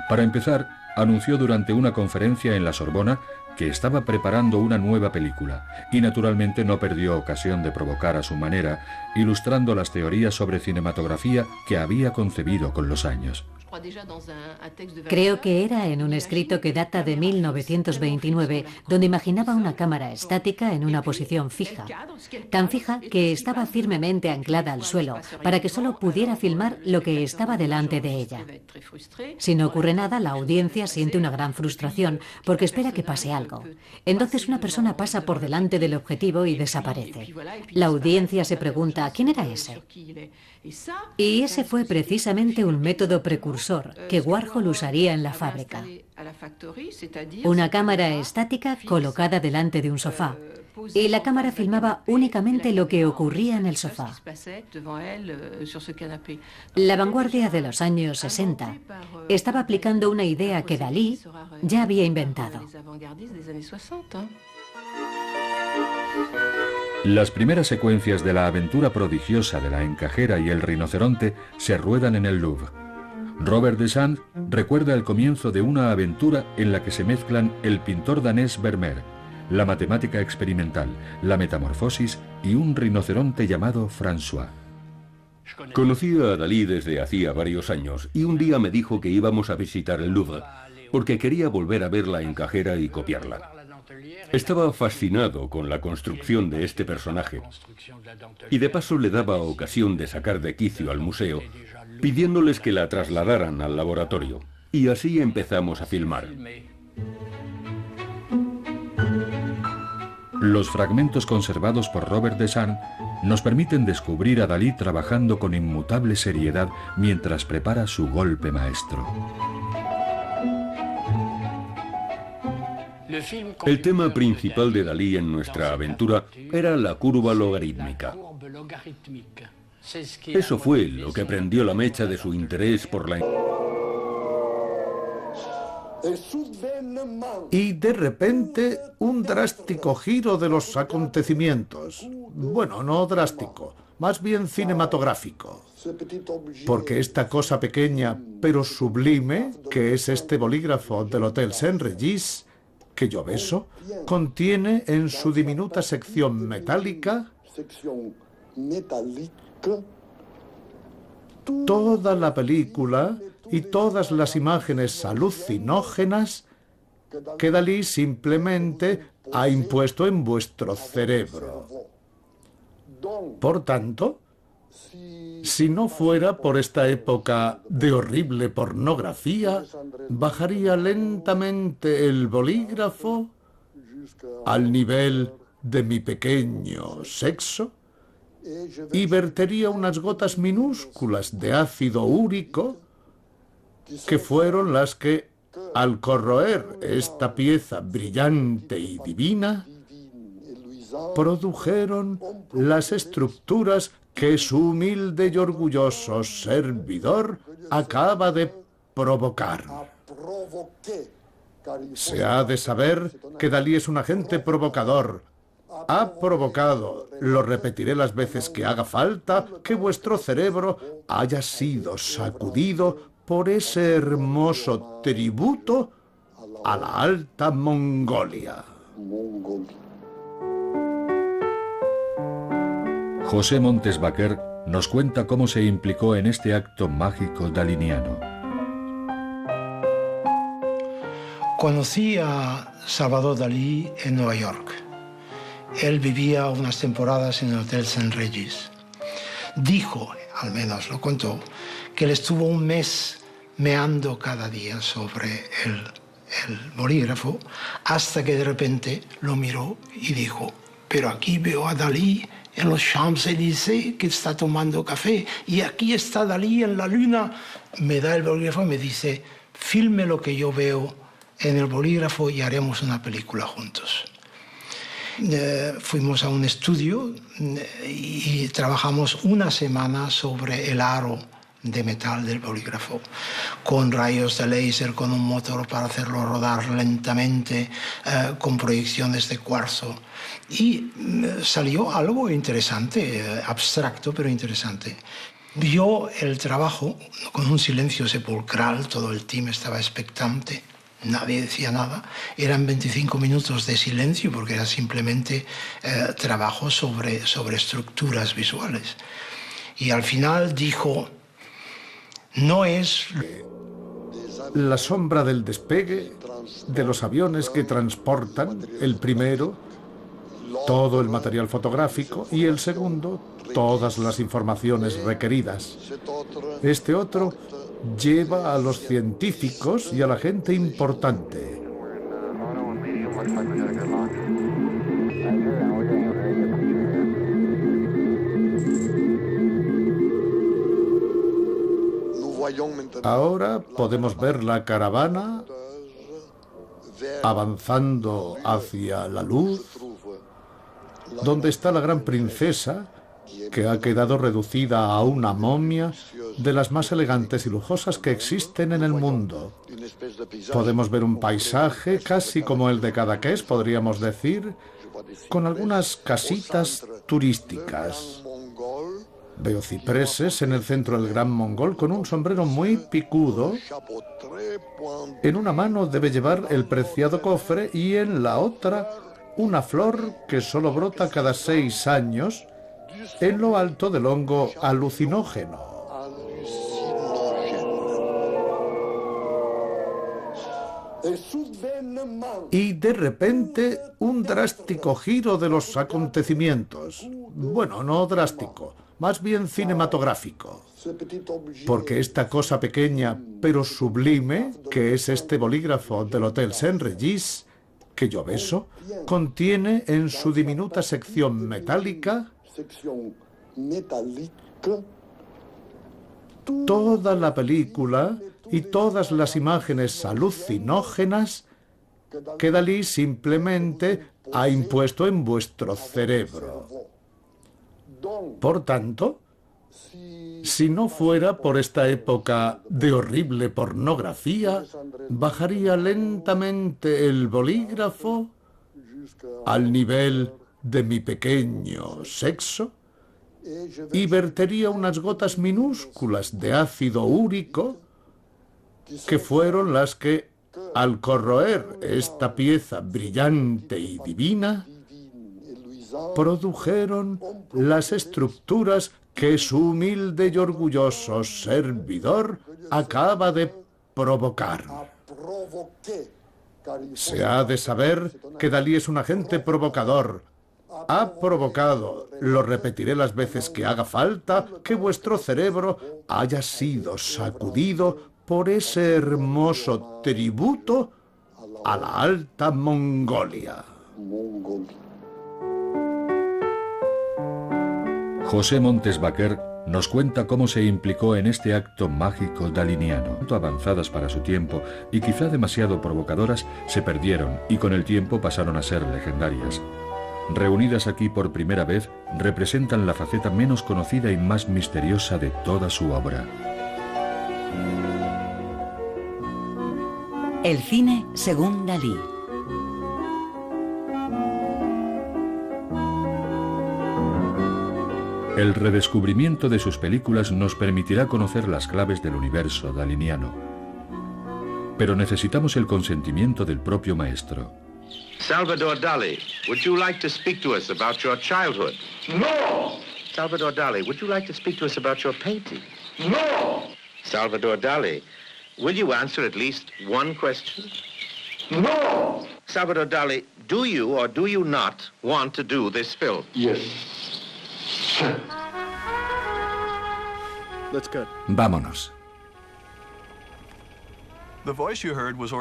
Para empezar, anunció durante una conferencia en la Sorbona que estaba preparando una nueva película y naturalmente no perdió ocasión de provocar a su manera, ilustrando las teorías sobre cinematografía que había concebido con los años. Creo que era en un escrito que data de 1929, donde imaginaba una cámara estática en una posición fija, tan fija que estaba firmemente anclada al suelo, para que solo pudiera filmar lo que estaba delante de ella. Si no ocurre nada, la audiencia siente una gran frustración, porque espera que pase algo. Entonces una persona pasa por delante del objetivo y desaparece. La audiencia se pregunta, ¿quién era ese? Y ese fue precisamente un método precursor que Warhol usaría en la fábrica. Una cámara estática colocada delante de un sofá. Y la cámara filmaba únicamente lo que ocurría en el sofá. La vanguardia de los años 60 estaba aplicando una idea que Dalí ya había inventado. Las primeras secuencias de la aventura prodigiosa de La Encajera y el rinoceronte se ruedan en el Louvre. Robert Desand recuerda el comienzo de una aventura en la que se mezclan el pintor danés Vermeer, la matemática experimental, la metamorfosis y un rinoceronte llamado François. Conocía a Dalí desde hacía varios años y un día me dijo que íbamos a visitar el Louvre porque quería volver a ver La Encajera y copiarla. Estaba fascinado con la construcción de este personaje y de paso le daba ocasión de sacar de quicio al museo, pidiéndoles que la trasladaran al laboratorio. Y así empezamos a filmar. Los fragmentos conservados por Robert Desand nos permiten descubrir a Dalí trabajando con inmutable seriedad mientras prepara su golpe maestro. El tema principal de Dalí en nuestra aventura era la curva logarítmica. Eso fue lo que prendió la mecha de su interés por la... Y de repente, un drástico giro de los acontecimientos. Bueno, no drástico, más bien cinematográfico. Porque esta cosa pequeña, pero sublime, que es este bolígrafo del Hotel Saint-Regis, que yo beso, contiene en su diminuta sección metálica toda la película y todas las imágenes alucinógenas que Dalí simplemente ha impuesto en vuestro cerebro. Por tanto, si no fuera por esta época de horrible pornografía, bajaría lentamente el bolígrafo al nivel de mi pequeño sexo y vertería unas gotas minúsculas de ácido úrico que fueron las que, al corroer esta pieza brillante y divina, produjeron las estructuras que su humilde y orgulloso servidor acaba de provocar. Se ha de saber que Dalí es un agente provocador. Ha provocado, lo repetiré las veces que haga falta, que vuestro cerebro haya sido sacudido por ese hermoso tributo a la Alta Mongolia. José Montes Baquer nos cuenta cómo se implicó en este acto mágico daliniano. Conocí a Salvador Dalí en Nueva York. Él vivía unas temporadas en el Hotel St. Regis. Dijo, al menos lo contó, que él estuvo un mes meando cada día sobre el bolígrafo, hasta que de repente lo miró y dijo: pero aquí veo a Dalí en los Champs-Élysées que está tomando café, y aquí está Dalí en la luna. Me da el bolígrafo y me dice: filme lo que yo veo en el bolígrafo y haremos una película juntos. Fuimos a un estudio y trabajamos una semana sobre el aro de metal del bolígrafo, con rayos de láser, con un motor para hacerlo rodar lentamente, con proyecciones de cuarzo. Y salió algo interesante, abstracto pero interesante. Vio el trabajo con un silencio sepulcral, todo el team estaba expectante. Nadie decía nada. Eran 25 minutos de silencio porque era simplemente trabajo sobre estructuras visuales. Y al final dijo: no es la sombra del despegue de los aviones que transportan, el primero, todo el material fotográfico, y el segundo, todas las informaciones requeridas. Este otro lleva a los científicos y a la gente importante. Ahora podemos ver la caravana avanzando hacia la luz, donde está la gran princesa, que ha quedado reducida a una momia de las más elegantes y lujosas que existen en el mundo. Podemos ver un paisaje casi como el de Cadaqués, podríamos decir, con algunas casitas turísticas. Veo cipreses en el centro del Gran Mongol con un sombrero muy picudo. En una mano debe llevar el preciado cofre y en la otra una flor que solo brota cada 6 años en lo alto del hongo alucinógeno. Y de repente un drástico giro de los acontecimientos. Bueno, no drástico, más bien cinematográfico. Porque esta cosa pequeña pero sublime, que es este bolígrafo del Hotel St. Regis, que yo beso, contiene en su diminuta sección metálica toda la película y todas las imágenes alucinógenas que Dalí simplemente ha impuesto en vuestro cerebro. Por tanto, si no fuera por esta época de horrible pornografía, bajaría lentamente el bolígrafo al nivel de mi pequeño sexo y vertería unas gotas minúsculas de ácido úrico que fueron las que, al corroer esta pieza brillante y divina, produjeron las estructuras que su humilde y orgulloso servidor acaba de provocar. Se ha de saber que Dalí es un agente provocador. Ha provocado, lo repetiré las veces que haga falta, que vuestro cerebro haya sido sacudido por ese hermoso tributo a la Alta Mongolia. José Montes Baquer nos cuenta cómo se implicó en este acto mágico daliniano. Avanzadas para su tiempo y quizá demasiado provocadoras, se perdieron y con el tiempo pasaron a ser legendarias. Reunidas aquí por primera vez, representan la faceta menos conocida y más misteriosa de toda su obra. El cine según Dalí. El redescubrimiento de sus películas nos permitirá conocer las claves del universo daliniano. Pero necesitamos el consentimiento del propio maestro. Salvador Dali, would you like to speak to us about your childhood? No! Salvador Dali, would you like to speak to us about your painting? No! Salvador Dali, will you answer at least one question? No! Salvador Dali, do you or do you not want to do this film? Yes. Vámonos.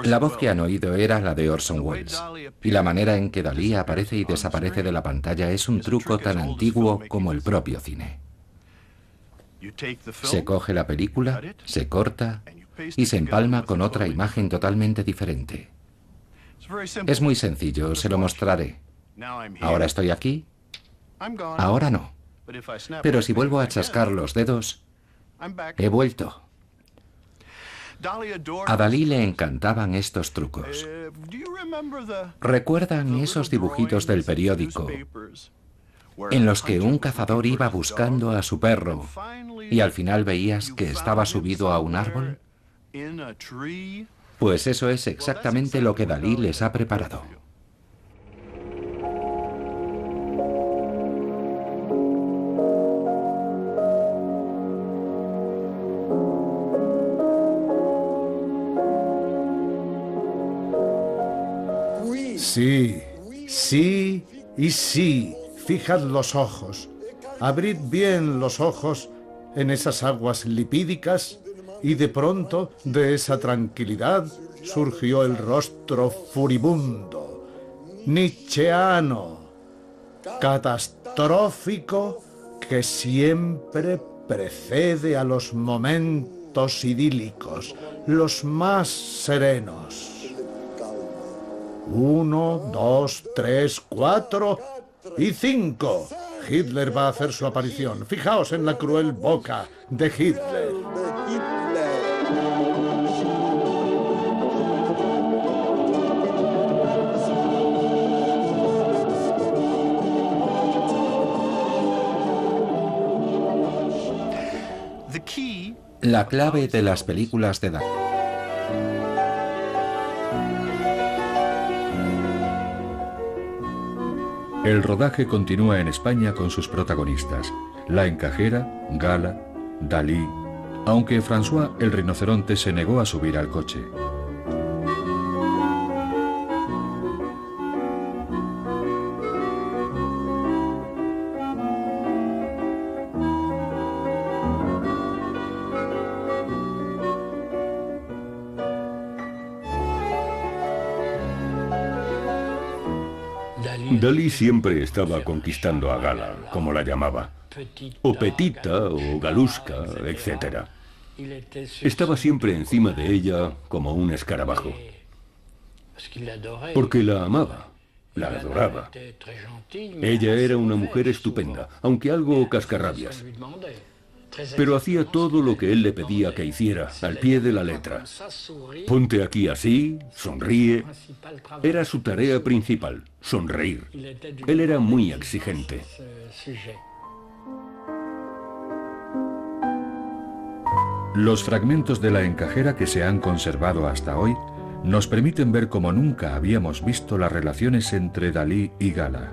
La voz que han oído era la de Orson Welles, y la manera en que Dalí aparece y desaparece de la pantalla es un truco tan antiguo como el propio cine. Se coge la película, se corta y se empalma con otra imagen totalmente diferente. Es muy sencillo, se lo mostraré. Ahora estoy aquí, ahora no. Pero si vuelvo a chascar los dedos, he vuelto. A Dalí le encantaban estos trucos. ¿Recuerdan esos dibujitos del periódico en los que un cazador iba buscando a su perro y al final veías que estaba subido a un árbol? Pues eso es exactamente lo que Dalí les ha preparado. Sí, sí y sí. Fijad los ojos. Abrid bien los ojos en esas aguas lipídicas y de pronto de esa tranquilidad surgió el rostro furibundo, nietzscheano, catastrófico que siempre precede a los momentos idílicos, los más serenos. 1, 2, 3, 4 y 5. Hitler va a hacer su aparición. Fijaos en la cruel boca de Hitler. La clave de las películas de Dalí. El rodaje continúa en España con sus protagonistas, La Encajera, Gala, Dalí, aunque François el rinoceronte se negó a subir al coche. Dalí siempre estaba conquistando a Gala, como la llamaba, o Petita, o Galuska, etc. Estaba siempre encima de ella como un escarabajo, porque la amaba, la adoraba. Ella era una mujer estupenda, aunque algo cascarrabias, pero hacía todo lo que él le pedía que hiciera, al pie de la letra. Ponte aquí así, sonríe. Era su tarea principal, sonreír. Él era muy exigente. Los fragmentos de La Encajera que se han conservado hasta hoy nos permiten ver como nunca habíamos visto las relaciones entre Dalí y Gala.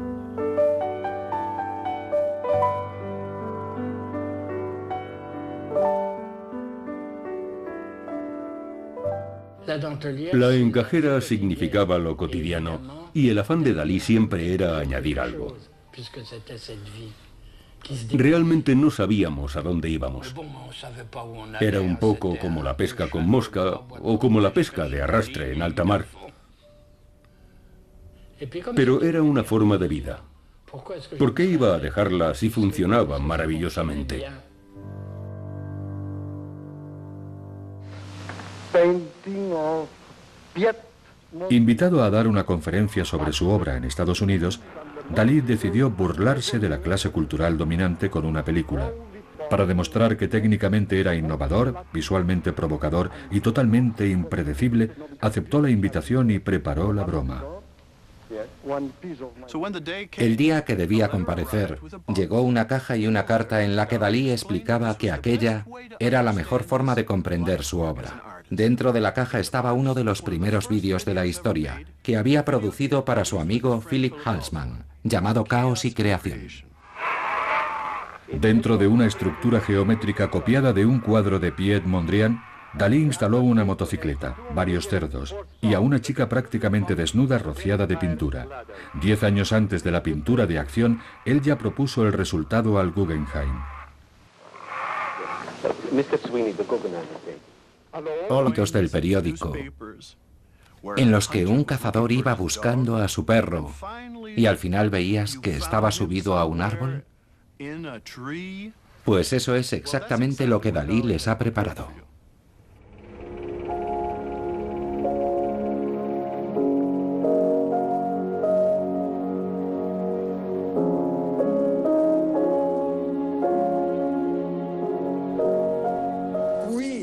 La encajera significaba lo cotidiano y el afán de Dalí siempre era añadir algo. Realmente no sabíamos a dónde íbamos. Era un poco como la pesca con mosca o como la pesca de arrastre en alta mar. Pero era una forma de vida. ¿Por qué iba a dejarla si funcionaba maravillosamente? Invitado a dar una conferencia sobre su obra en Estados Unidos, Dalí decidió burlarse de la clase cultural dominante con una película, Para demostrar que técnicamente era innovador, visualmente provocador y totalmente impredecible, aceptó la invitación y preparó la broma. El día que debía comparecer, llegó una caja y una carta en la que Dalí explicaba que aquella era la mejor forma de comprender su obra. Dentro de la caja estaba uno de los primeros vídeos de la historia, que había producido para su amigo Philip Halsman, llamado Caos y Creación. Dentro de una estructura geométrica copiada de un cuadro de Piet Mondrian, Dalí instaló una motocicleta, varios cerdos y a una chica prácticamente desnuda rociada de pintura. 10 años antes de la pintura de acción, él ya propuso el resultado al Guggenheim. Fotos del periódico, en los que un cazador iba buscando a su perro y al final veías que estaba subido a un árbol. Pues eso es exactamente lo que Dalí les ha preparado.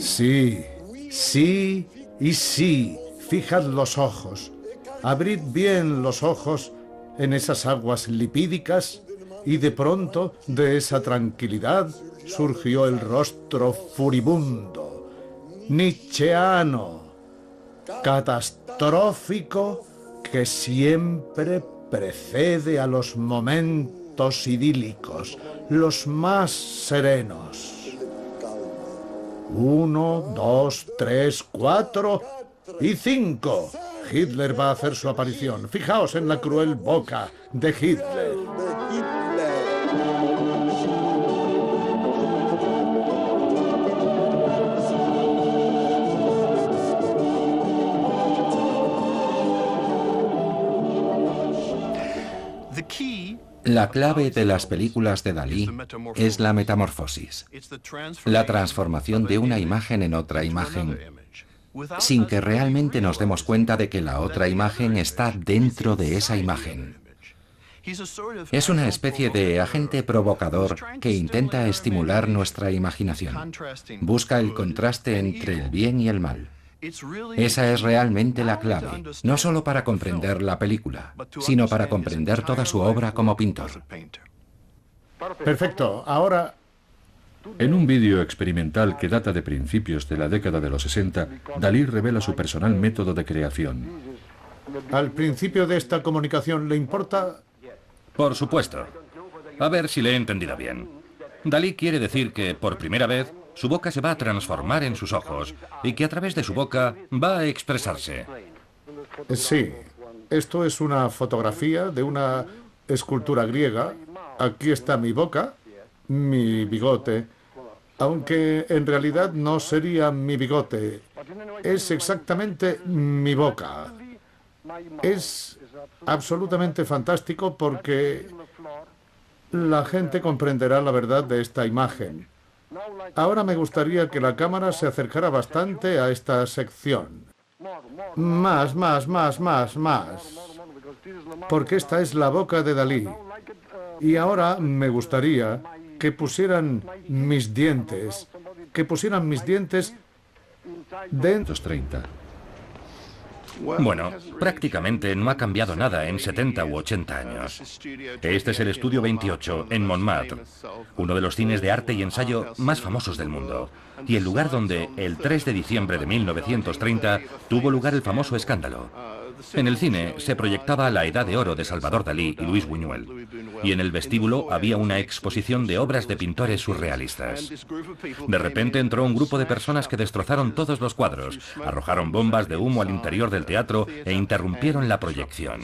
Sí, sí y sí. Fijad los ojos. Abrid bien los ojos en esas aguas lipídicas y de pronto de esa tranquilidad surgió el rostro furibundo, nietzscheano, catastrófico que siempre precede a los momentos idílicos, los más serenos. 1, 2, 3, 4 y 5. Hitler va a hacer su aparición. Fijaos en la cruel boca de Hitler. La clave de las películas de Dalí es la metamorfosis, la transformación de una imagen en otra imagen, sin que realmente nos demos cuenta de que la otra imagen está dentro de esa imagen. Es una especie de agente provocador que intenta estimular nuestra imaginación. Busca el contraste entre el bien y el mal. Esa es realmente la clave, no solo para comprender la película, sino para comprender toda su obra como pintor. Perfecto, ahora... En un vídeo experimental que data de principios de la década de los 60, Dalí revela su personal método de creación. Al principio de esta comunicación, ¿le importa? Por supuesto. A ver si le he entendido bien. Dalí quiere decir que, por primera vez, su boca se va a transformar en sus ojos y que a través de su boca va a expresarse. Sí, esto es una fotografía de una escultura griega. Aquí está mi boca, mi bigote, aunque en realidad no sería mi bigote, es exactamente mi boca. Es absolutamente fantástico porque la gente comprenderá la verdad de esta imagen. Ahora me gustaría que la cámara se acercara bastante a esta sección. Más. Porque esta es la boca de Dalí. Y ahora me gustaría que pusieran mis dientes. Dentro. 30. Bueno, prácticamente no ha cambiado nada en 70 u 80 años. Este es el Estudio 28, en Montmartre, uno de los cines de arte y ensayo más famosos del mundo, y el lugar donde, el 3 de diciembre de 1930, tuvo lugar el famoso escándalo. En el cine se proyectaba La Edad de Oro de Salvador Dalí y Luis Buñuel, y en el vestíbulo había una exposición de obras de pintores surrealistas. De repente entró un grupo de personas que destrozaron todos los cuadros, arrojaron bombas de humo al interior del teatro e interrumpieron la proyección.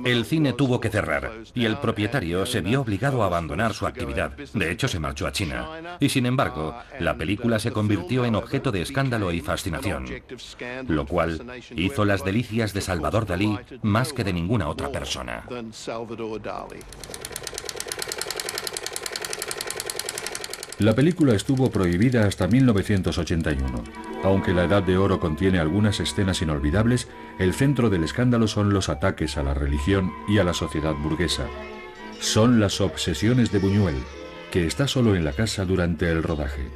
El cine tuvo que cerrar y el propietario se vio obligado a abandonar su actividad. De hecho, se marchó a China. Y sin embargo, la película se convirtió en objeto de escándalo y fascinación, lo cual hizo las delicias de Salvador Dalí más que de ninguna otra persona. La película estuvo prohibida hasta 1981. Aunque La Edad de Oro contiene algunas escenas inolvidables, el centro del escándalo son los ataques a la religión y a la sociedad burguesa. Son las obsesiones de Buñuel, que está solo en la casa durante el rodaje.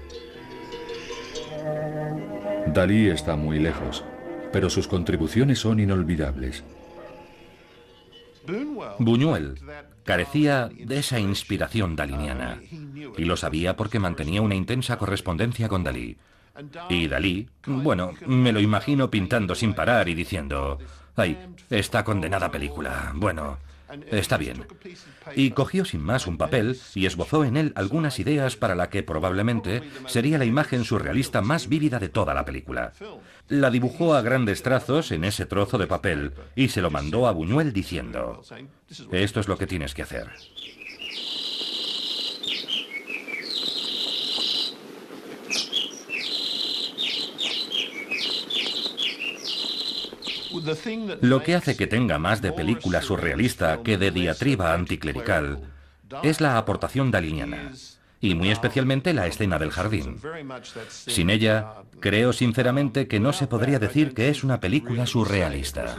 Dalí está muy lejos, pero sus contribuciones son inolvidables. Buñuel carecía de esa inspiración daliniana, y lo sabía porque mantenía una intensa correspondencia con Dalí. Y Dalí, bueno, me lo imagino pintando sin parar y diciendo: ¡ay, esta condenada película! Bueno, está bien. Y cogió sin más un papel y esbozó en él algunas ideas para la que probablemente sería la imagen surrealista más vívida de toda la película. La dibujó a grandes trazos en ese trozo de papel y se lo mandó a Buñuel diciendo: esto es lo que tienes que hacer. Lo que hace que tenga más de película surrealista que de diatriba anticlerical es la aportación daliniana, y muy especialmente la escena del jardín. Sin ella, creo sinceramente que no se podría decir que es una película surrealista.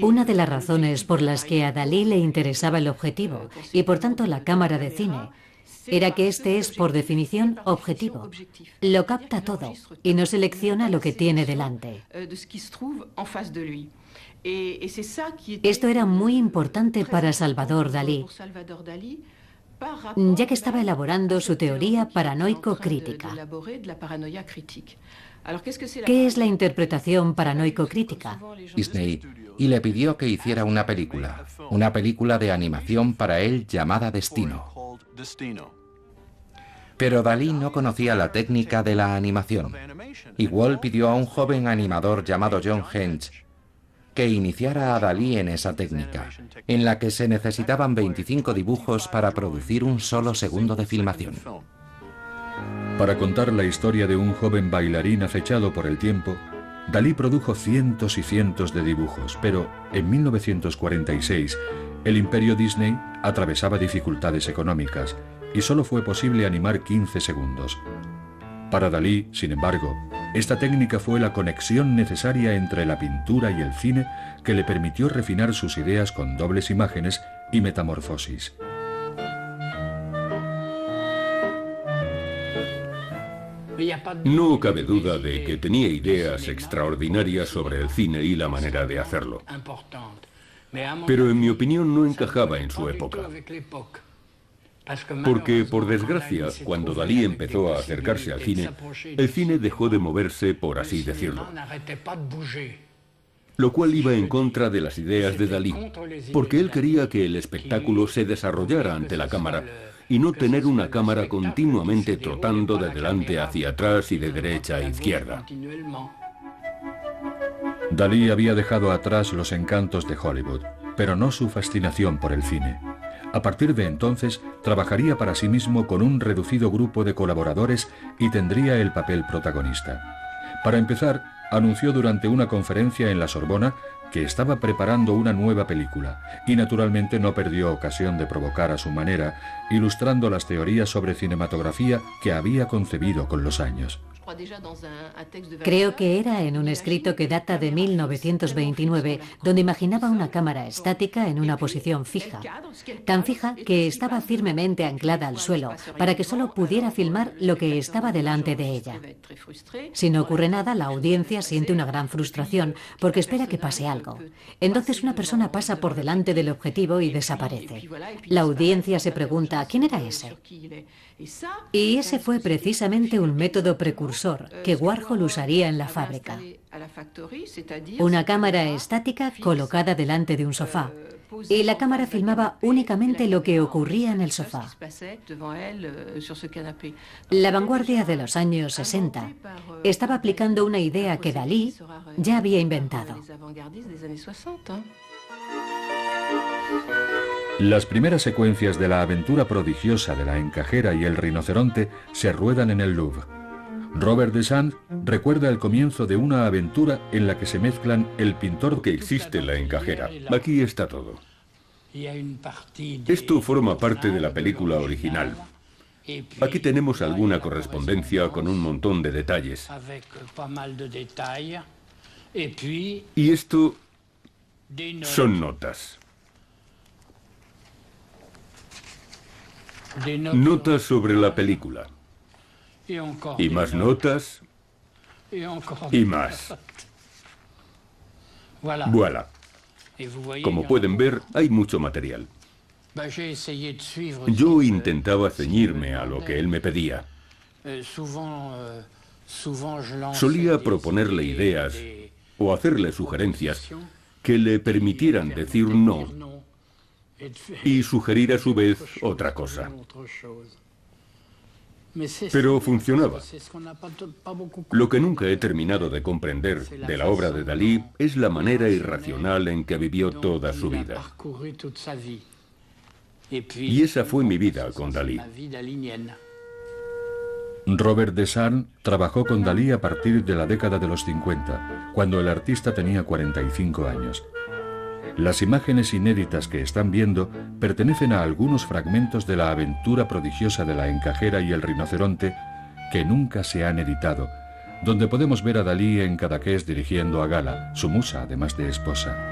Una de las razones por las que a Dalí le interesaba el objetivo y por tanto la cámara de cine era que este es por definición objetivo. Lo capta todo y no selecciona lo que tiene delante. Esto era muy importante para Salvador Dalí, ya que estaba elaborando su teoría paranoico-crítica. ¿Qué es la interpretación paranoico-crítica? Disney, y le pidió que hiciera una película de animación para él llamada Destino. Pero Dalí no conocía la técnica de la animación. Y Walt pidió a un joven animador llamado John Henge que iniciara a Dalí en esa técnica, en la que se necesitaban 25 dibujos para producir un solo segundo de filmación. Para contar la historia de un joven bailarín acechado por el tiempo, Dalí produjo cientos y cientos de dibujos, pero en 1946 el imperio Disney atravesaba dificultades económicas y solo fue posible animar 15 segundos. Para Dalí, sin embargo, esta técnica fue la conexión necesaria entre la pintura y el cine que le permitió refinar sus ideas con dobles imágenes y metamorfosis. No cabe duda de que tenía ideas extraordinarias sobre el cine y la manera de hacerlo. Pero en mi opinión no encajaba en su época. Porque, por desgracia, cuando Dalí empezó a acercarse al cine, el cine dejó de moverse, por así decirlo. Lo cual iba en contra de las ideas de Dalí, porque él quería que el espectáculo se desarrollara ante la cámara y no tener una cámara continuamente trotando de delante hacia atrás y de derecha a izquierda. Dalí había dejado atrás los encantos de Hollywood, pero no su fascinación por el cine. A partir de entonces, trabajaría para sí mismo con un reducido grupo de colaboradores y tendría el papel protagonista. Para empezar, anunció durante una conferencia en la Sorbona que estaba preparando una nueva película y naturalmente no perdió ocasión de provocar a su manera, ilustrando las teorías sobre cinematografía que había concebido con los años. Creo que era en un escrito que data de 1929, donde imaginaba una cámara estática en una posición fija, tan fija que estaba firmemente anclada al suelo, para que solo pudiera filmar lo que estaba delante de ella. Si no ocurre nada, la audiencia siente una gran frustración, porque espera que pase algo. Entonces una persona pasa por delante del objetivo y desaparece. La audiencia se pregunta, ¿quién era ese? Y ese fue precisamente un método precursor que Warhol usaría en la fábrica. Una cámara estática colocada delante de un sofá. Y la cámara filmaba únicamente lo que ocurría en el sofá. La vanguardia de los años 60 estaba aplicando una idea que Dalí ya había inventado. Las primeras secuencias de la aventura prodigiosa de la encajera y el rinoceronte se ruedan en el Louvre. Robert Descamps recuerda el comienzo de una aventura en la que se mezclan el pintor que existe la encajera. Aquí está todo. Esto forma parte de la película original. Aquí tenemos alguna correspondencia con un montón de detalles. Y esto son notas. Notas sobre la película. Y más notas. Y más. Voilà. Como pueden ver, hay mucho material. Yo intentaba ceñirme a lo que él me pedía. Solía proponerle ideas o hacerle sugerencias que le permitieran decir no y sugerir a su vez otra cosa. Pero funcionaba. Lo que nunca he terminado de comprender de la obra de Dalí es la manera irracional en que vivió toda su vida. Y esa fue mi vida con Dalí. Robert Desagne trabajó con Dalí a partir de la década de los 50, cuando el artista tenía 45 años. Las imágenes inéditas que están viendo pertenecen a algunos fragmentos de la aventura prodigiosa de la encajera y el rinoceronte que nunca se han editado, donde podemos ver a Dalí en Cadaqués dirigiendo a Gala, su musa además de esposa.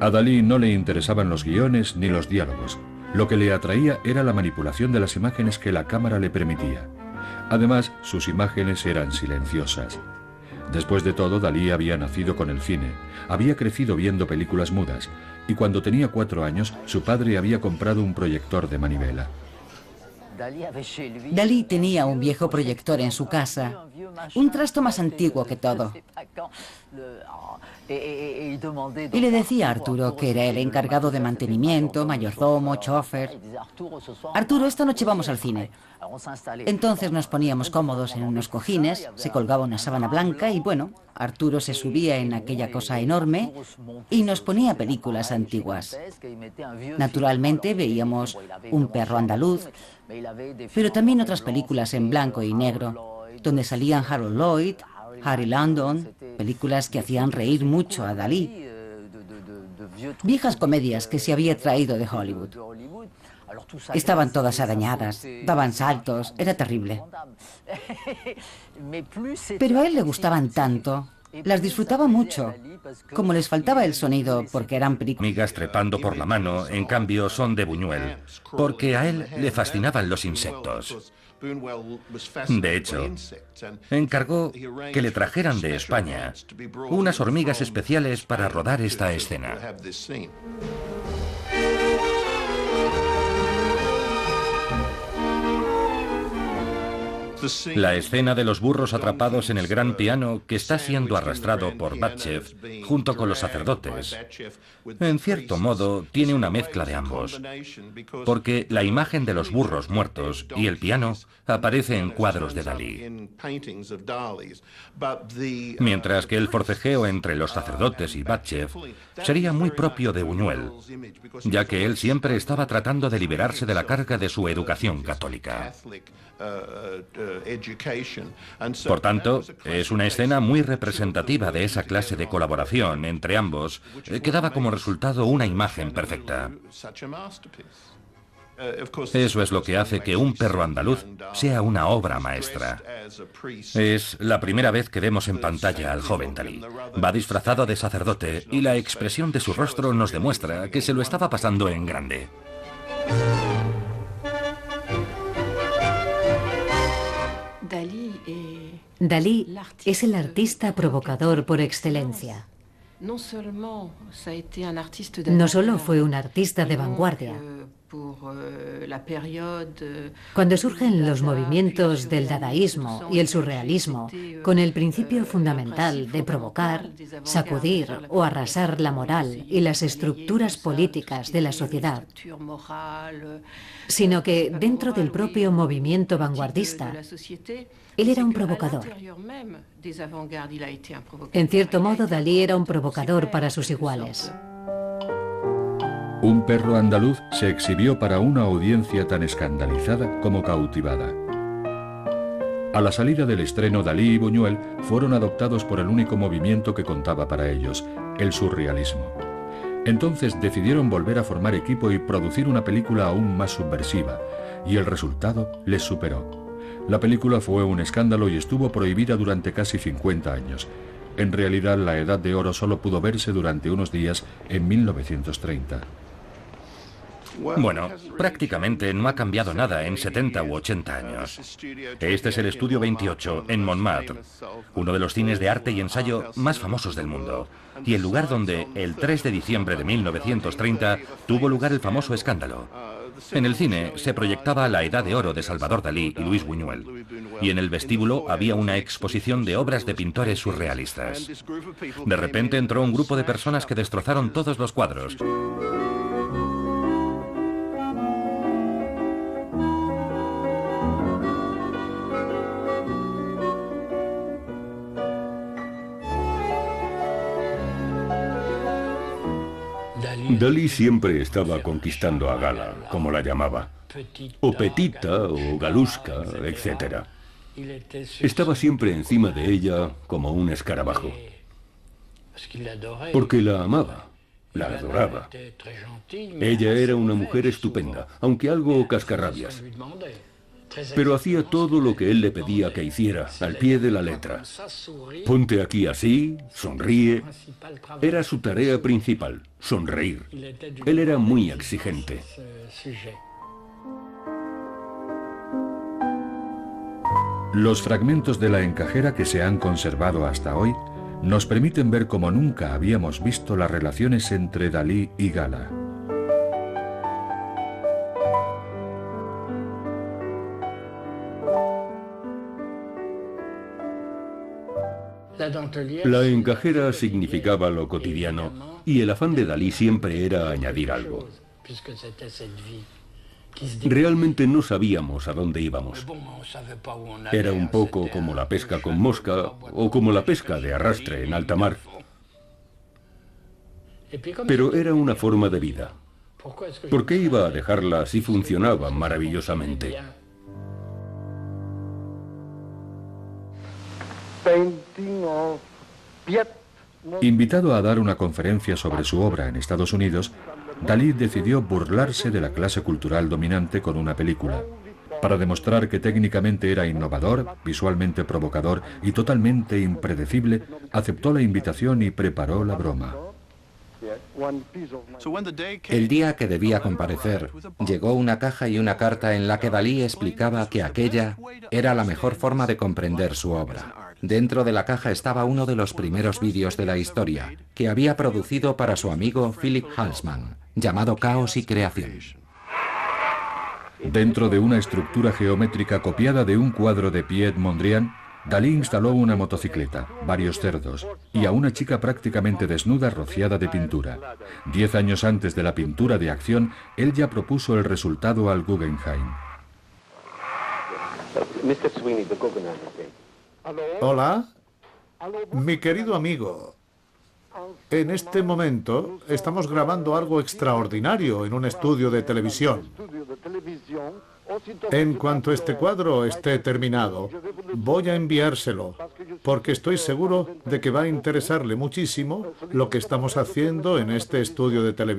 A Dalí no le interesaban los guiones ni los diálogos. Lo que le atraía era la manipulación de las imágenes que la cámara le permitía. Además, sus imágenes eran silenciosas. Después de todo, Dalí había nacido con el cine, había crecido viendo películas mudas, y cuando tenía 4 años, su padre había comprado un proyector de manivela. Dalí tenía un viejo proyector en su casa, un trasto más antiguo que todo. Y le decía a Arturo que era el encargado de mantenimiento, mayordomo, chofer. Arturo, esta noche vamos al cine. Entonces nos poníamos cómodos en unos cojines, se colgaba una sábana blanca y bueno, Arturo se subía en aquella cosa enorme y nos ponía películas antiguas. Naturalmente veíamos Un perro andaluz, pero también otras películas en blanco y negro, donde salían Harold Lloyd, Harry Landon, películas que hacían reír mucho a Dalí. Viejas comedias que se había traído de Hollywood. Estaban todas arañadas, daban saltos, era terrible. Pero a él le gustaban tanto, las disfrutaba mucho. Como les faltaba el sonido porque eran películas... Migas trepando por la mano, en cambio, son de Buñuel, porque a él le fascinaban los insectos. De hecho, encargó que le trajeran de España unas hormigas especiales para rodar esta escena. La escena de los burros atrapados en el gran piano que está siendo arrastrado por Batchev junto con los sacerdotes, en cierto modo tiene una mezcla de ambos, porque la imagen de los burros muertos y el piano aparece en cuadros de Dalí, mientras que el forcejeo entre los sacerdotes y Batchev sería muy propio de Buñuel, ya que él siempre estaba tratando de liberarse de la carga de su educación católica. Por tanto, es una escena muy representativa de esa clase de colaboración entre ambos, que daba como resultado una imagen perfecta. Eso es lo que hace que Un perro andaluz sea una obra maestra. Es la primera vez que vemos en pantalla al joven Dalí. Va disfrazado de sacerdote y la expresión de su rostro nos demuestra que se lo estaba pasando en grande. Dalí es el artista provocador por excelencia. No solo fue un artista de vanguardia. Cuando surgen los movimientos del dadaísmo y el surrealismo, con el principio fundamental de provocar, sacudir o arrasar la moral y las estructuras políticas de la sociedad, sino que dentro del propio movimiento vanguardista, él era un provocador. En cierto modo, Dalí era un provocador para sus iguales. Un perro andaluz se exhibió para una audiencia tan escandalizada como cautivada. A la salida del estreno, Dalí y Buñuel fueron adoptados por el único movimiento que contaba para ellos, el surrealismo. Entonces decidieron volver a formar equipo y producir una película aún más subversiva, y el resultado les superó. La película fue un escándalo y estuvo prohibida durante casi 50 años. En realidad, la Edad de Oro solo pudo verse durante unos días en 1930. Bueno, prácticamente no ha cambiado nada en 70 u 80 años. Este es el Estudio 28, en Montmartre, uno de los cines de arte y ensayo más famosos del mundo, y el lugar donde, el 3 de diciembre de 1930, tuvo lugar el famoso escándalo. En el cine se proyectaba La Edad de Oro de Salvador Dalí y Luis Buñuel, y en el vestíbulo había una exposición de obras de pintores surrealistas. De repente entró un grupo de personas que destrozaron todos los cuadros. Dalí siempre estaba conquistando a Gala, como la llamaba, o Petita, o Galuska, etc. Estaba siempre encima de ella como un escarabajo, porque la amaba, la adoraba. Ella era una mujer estupenda, aunque algo cascarrabias, pero hacía todo lo que él le pedía que hiciera, al pie de la letra. Ponte aquí así, sonríe. Era su tarea principal, sonreír. Él era muy exigente. Los fragmentos de la encajera que se han conservado hasta hoy nos permiten ver como nunca habíamos visto las relaciones entre Dalí y Gala. La encajera significaba lo cotidiano y el afán de Dalí siempre era añadir algo. Realmente no sabíamos a dónde íbamos. Era un poco como la pesca con mosca o como la pesca de arrastre en alta mar. Pero era una forma de vida. ¿Por qué iba a dejarla si funcionaba maravillosamente? Invitado a dar una conferencia sobre su obra en Estados Unidos, Dalí decidió burlarse de la clase cultural dominante con una película. Para demostrar que técnicamente era innovador, visualmente provocador y totalmente impredecible, aceptó la invitación y preparó la broma. El día que debía comparecer, llegó una caja y una carta en la que Dalí explicaba que aquella era la mejor forma de comprender su obra. Dentro de la caja estaba uno de los primeros vídeos de la historia, que había producido para su amigo Philip Halsman, llamado Caos y Creación. Dentro de una estructura geométrica copiada de un cuadro de Piet Mondrian, Dalí instaló una motocicleta, varios cerdos y a una chica prácticamente desnuda rociada de pintura. 10 años antes de la pintura de acción, él ya propuso el resultado al Guggenheim. Hola, mi querido amigo. En este momento estamos grabando algo extraordinario en un estudio de televisión. En cuanto este cuadro esté terminado, voy a enviárselo, porque estoy seguro de que va a interesarle muchísimo lo que estamos haciendo en este estudio de televisión.